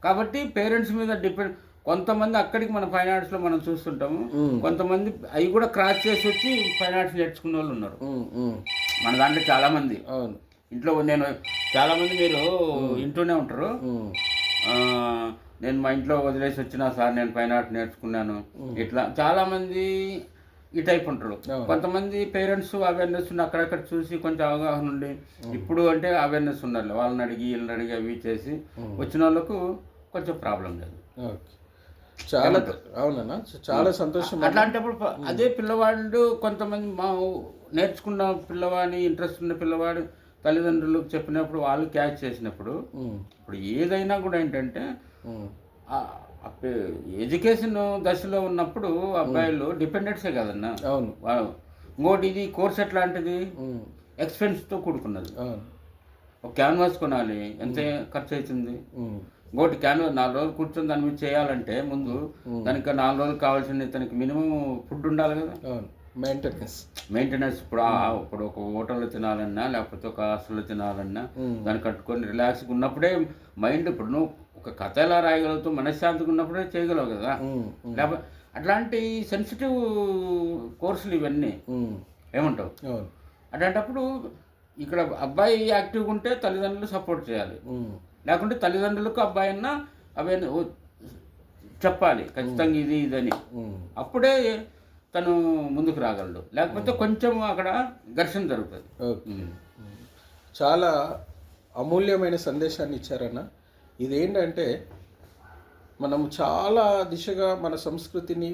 కాబట్టి పేరెంట్స్ మీద డిపెండ్. కొంతమంది అక్కడికి మన ఫైన్ ఆర్ట్స్లో మనం చూస్తుంటాము, కొంతమంది అవి కూడా క్రాస్ చేసి వచ్చి ఫైన్ ఆర్ట్స్ నేర్చుకునే వాళ్ళు ఉన్నారు మన దాంట్లో చాలామంది. ఇంట్లో నేను చాలామంది మీరు ఇంట్లోనే ఉంటారు, నేను మా ఇంట్లో వదిలేసి వచ్చినా సార్ నేను ఫైన్ ఆర్ట్ నేర్చుకున్నాను, ఇట్లా చాలామంది ఈ టైప్ ఉంటారు. కొంతమంది పేరెంట్స్ అవేర్నెస్ ఉన్న అక్కడక్కడ చూసి కొంచెం అవగాహన ఉండి ఇప్పుడు అంటే అవేర్నెస్ ఉండాలి, వాళ్ళని అడిగి వీళ్ళని అడిగి అవి చేసి వచ్చిన వాళ్ళకు కొంచెం ప్రాబ్లం లేదు. చాలా అవునన్నా, చాలా సంతోషం. అట్లాంటప్పుడు అదే పిల్లవాడు కొంతమంది మా నేర్చుకున్న పిల్లవాడిని ఇంట్రెస్ట్ ఉన్న పిల్లవాడు తల్లిదండ్రులకు చెప్పినప్పుడు వాళ్ళు క్యాచ్ చేసినప్పుడు ఇప్పుడు ఏదైనా కూడా ఏంటంటే ఎడ్యుకేషన్ దశలో ఉన్నప్పుడు అబ్బాయిలు డిపెండెంట్సే కదన్నా. ఇంకోటి ఇది కోర్స్ ఎట్లాంటిది ఎక్స్పెన్స్తో కూడుకున్నది. ఒక క్యాన్వాస్ కొనాలి, ఎంత ఖర్చు అవుతుంది. ఇంకోటి క్యాన్వాస్ 4 రోజులు కూర్చొని దాని మీద చేయాలంటే ముందు దానికి 4 రోజులు కావాల్సిన తనకి మినిమం ఫుడ్ ఉండాలి కదా, మెయింటెనెన్స్. ఇప్పుడు ఒక హోటల్లో తినాలన్నా లేకపోతే ఒక హాస్టల్లో తినాలన్నా దాన్ని కట్టుకొని రిలాక్స్గా ఉన్నప్పుడే మైండ్, ఇప్పుడు నువ్వు ఒక కథ ఎలా రాయగలుగుతావు మనశ్శాంతిగా ఉన్నప్పుడే చేయగలవు కదా. లేకపోతే అట్లాంటి సెన్సిటివ్ కోర్సులు ఇవన్నీ ఏమంటావు? అట్లాంటప్పుడు ఇక్కడ అబ్బాయి యాక్టివ్గా ఉంటే తల్లిదండ్రులు సపోర్ట్ చేయాలి, లేకుంటే తల్లిదండ్రులకు అబ్బాయి అన్న అవన్నీ చెప్పాలి ఖచ్చితంగా ఇది ఇదని, అప్పుడే తను ముందుకు రాగలడు. లేకపోతే కొంచెం అక్కడ ఘర్షణ జరుగుతుంది. చాలా అమూల్యమైన సందేశాన్ని ఇచ్చారన్న. ఇదేంటంటే మనం చాలా దిశగా మన సంస్కృతిని,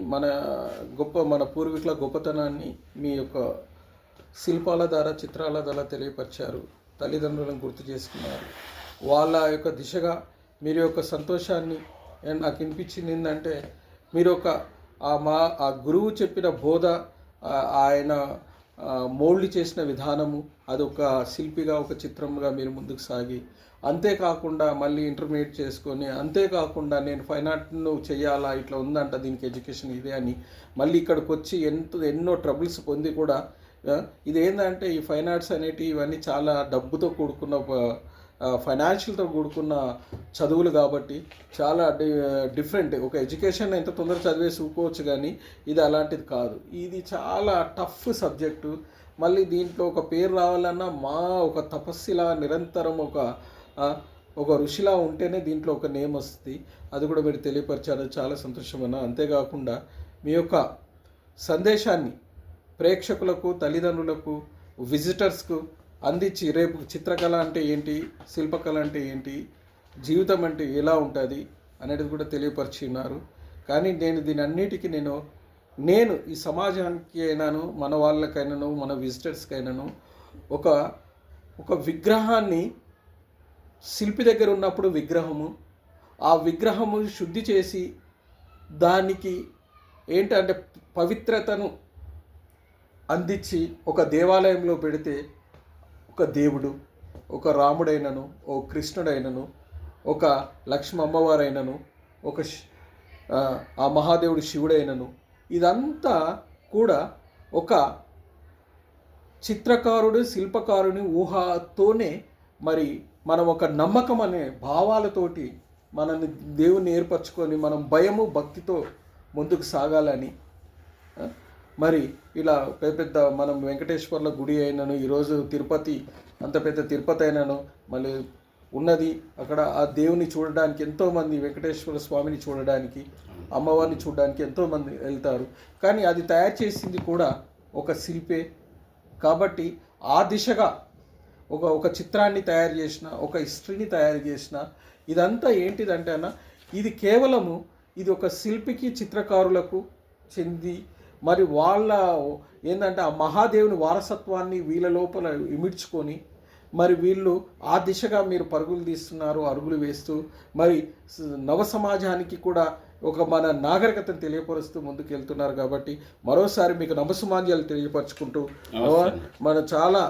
మన పూర్వీకుల గొప్పతనాన్ని మీ యొక్క శిల్పాల ద్వారా, చిత్రాల ద్వారా తెలియపరిచారు. తల్లిదండ్రులను గుర్తు చేసుకున్నారు. వాళ్ళ యొక్క దిశగా మీరు యొక్క సంతోషాన్ని నాకు వినిపించింది ఏంటంటే మీరు ఒక ఆ గురువు చెప్పిన బోధ, ఆయన మోల్డ్ చేసిన విధానము, అదొక శిల్పిగా ఒక చిత్రంగా మీరు ముందుకు సాగి, అంతేకాకుండా మళ్ళీ ఇంటర్మీడియట్ చేసుకొని, అంతేకాకుండా నేను ఫైన్ ఆర్ట్ను చేయాలా, ఇట్లా ఉందంట దీనికి ఎడ్యుకేషన్ ఇదే అని మళ్ళీ ఇక్కడికి వచ్చి ఎన్నో ట్రబుల్స్ పొంది కూడా ఇదేంటంటే ఈ ఫైన్ ఆర్ట్స్ అనేటివి ఇవన్నీ చాలా డబ్బుతో కూడుకున్న, ఫైనాన్షియల్తో కూడుకున్న చదువులు కాబట్టి చాలా డిఫరెంట్. ఒక ఎడ్యుకేషన్ ఎంత తొందరగా చదివేసి ఊకోవచ్చు, కానీ ఇది అలాంటిది కాదు. ఇది చాలా టఫ్ సబ్జెక్టు. మళ్ళీ దీంట్లో ఒక పేరు రావాలన్నా ఒక తపస్సులా నిరంతరం ఒక ఋషిలా ఉంటేనే దీంట్లో ఒక నేమ్ వస్తుంది. అది కూడా మీరు తెలియపరిచారు, చాలా సంతోషమన్నా. అంతేకాకుండా మీ యొక్క సందేశాన్ని ప్రేక్షకులకు, తల్లిదండ్రులకు, విజిటర్స్కు అందించి రేపు చిత్రకళ అంటే ఏంటి, శిల్పకళ అంటే ఏంటి, జీవితం అంటే ఎలా ఉంటుంది, అనేది కూడా తెలియపరిచి ఉన్నారు. కానీ నేను దీని అన్నిటికీ నేను ఈ సమాజానికి అయినాను, మన వాళ్ళకైనాను, మన విజిటర్స్కి అయినాను ఒక విగ్రహాన్ని శిల్పి దగ్గర ఉన్నప్పుడు ఆ విగ్రహము శుద్ధి చేసి దానికి ఏంటంటే పవిత్రతను అందించి ఒక దేవాలయంలో పెడితే ఒక దేవుడు, ఒక రాముడైనను, ఓ కృష్ణుడైనను, ఒక లక్ష్మీ అమ్మవారైనను, ఆ మహాదేవుడు శివుడైనను, ఇదంతా కూడా ఒక చిత్రకారుడు శిల్పకారుని ఊహతోనే మరి మనం ఒక నమ్మకం అనే భావాలతోటి మనల్ని దేవుణ్ణి ఏర్పరచుకొని మనం భయము భక్తితో ముందుకు సాగాలని మరి ఇలా పెద్ద మనం వెంకటేశ్వర్ల గుడి అయినను, ఈరోజు తిరుపతి అంత పెద్ద తిరుపతి అయినను మళ్ళీ ఉన్నది. అక్కడ ఆ దేవుని చూడడానికి ఎంతోమంది, వెంకటేశ్వర స్వామిని చూడడానికి, అమ్మవారిని చూడడానికి ఎంతోమంది వెళ్తారు. కానీ అది తయారు చేసింది కూడా ఒక శిల్పే. కాబట్టి ఆ దిశగా ఒక చిత్రాన్ని తయారు చేసిన, ఒక హిస్టరీని తయారు చేసిన, ఇదంతా ఏంటిదంటే ఇది కేవలము ఇది ఒక శిల్పికి చిత్రకారులకు చెంది మరి వాళ్ళ ఏంటంటే ఆ మహాదేవుని వారసత్వాన్ని వీళ్ళ లోపల ఇమిడ్చుకొని మరి వీళ్ళు ఆ దిశగా మీరు పరుగులు తీస్తున్నారు, అరుగులు వేస్తూ మరి నవ సమాజానికి కూడా ఒక మన నాగరికతను తెలియపరుస్తూ ముందుకు వెళ్తున్నారు. కాబట్టి మరోసారి మీకు నమస్సుమాంజలు తెలియపరచుకుంటూ మన చాలా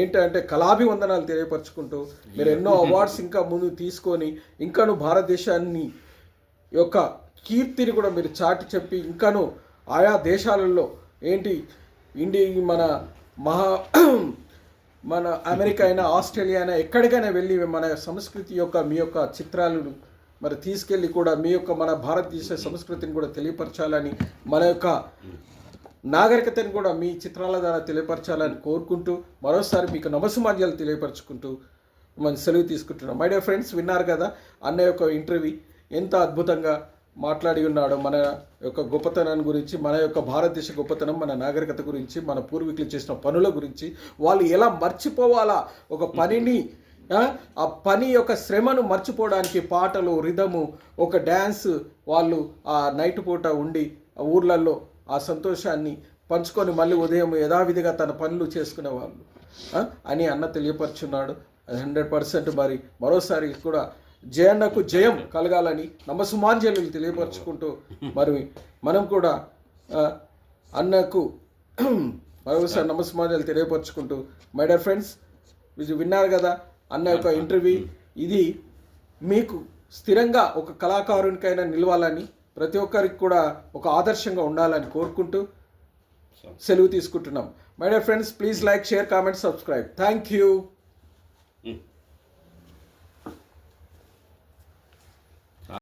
ఏంటంటే కళాభివందనాలు తెలియపరచుకుంటూ మీరు ఎన్నో అవార్డ్స్ ఇంకా ముందు తీసుకొని ఇంకాను భారతదేశాన్ని యొక్క కీర్తిని కూడా మీరు చాటి చెప్పి ఇంకాను ఆయా దేశాలలో మన అమెరికా అయినా, ఆస్ట్రేలియా అయినా, ఎక్కడికైనా వెళ్ళి మన సంస్కృతి యొక్క మీ యొక్క చిత్రాలను మరి తీసుకెళ్ళి కూడా మీ యొక్క మన భారతదేశ సంస్కృతిని కూడా తెలియపరచాలని, మన యొక్క నాగరికతను కూడా మీ చిత్రాల ద్వారా తెలియపరచాలని కోరుకుంటూ మరోసారి మీకు నమస్సుమాంజలు తెలియపరచుకుంటూ మనం సెలవు తీసుకుంటున్నాం. మై డియర్ ఫ్రెండ్స్, విన్నారు కదా అన్న యొక్క ఇంటర్వ్యూ ఎంత అద్భుతంగా మాట్లాడి ఉన్నాడు. మన యొక్క గొప్పతనాన్ని గురించి, మన యొక్క భారతదేశ గొప్పతనం, మన నాగరికత గురించి, మన పూర్వీకులు చేసిన పనుల గురించి, వాళ్ళు ఎలా మర్చిపోవాలా ఒక పనిని, ఆ పని యొక్క శ్రమను మర్చిపోవడానికి పాటలు, రిధము, ఒక డ్యాన్స్, వాళ్ళు ఆ నైట్ పూట ఉండి ఆ ఊర్లలో ఆ సంతోషాన్ని పంచుకొని మళ్ళీ ఉదయం యథావిధిగా తన పనులు చేసుకునేవాళ్ళు అని అన్న తెలియపరుచున్నాడు. 100% మరి మరోసారి కూడా జయన్నకు జయం కలగాలని నమస్సుమాంజలు తెలియపరచుకుంటూ మరి మనం కూడా అన్నకు మరోసారి నమస్సుమాంజలు తెలియపరచుకుంటూ మై డియర్ ఫ్రెండ్స్, విన్నారు కదా అన్న యొక్క ఇంటర్వ్యూ. ఇది మీకు స్థిరంగా ఒక కళాకారునికైనా నిలవాలని, ప్రతి ఒక్కరికి కూడా ఒక ఆదర్శంగా ఉండాలని కోరుకుంటూ సెలవు తీసుకుంటున్నాం. My dear friends, please like, share, comment, subscribe. Thank you.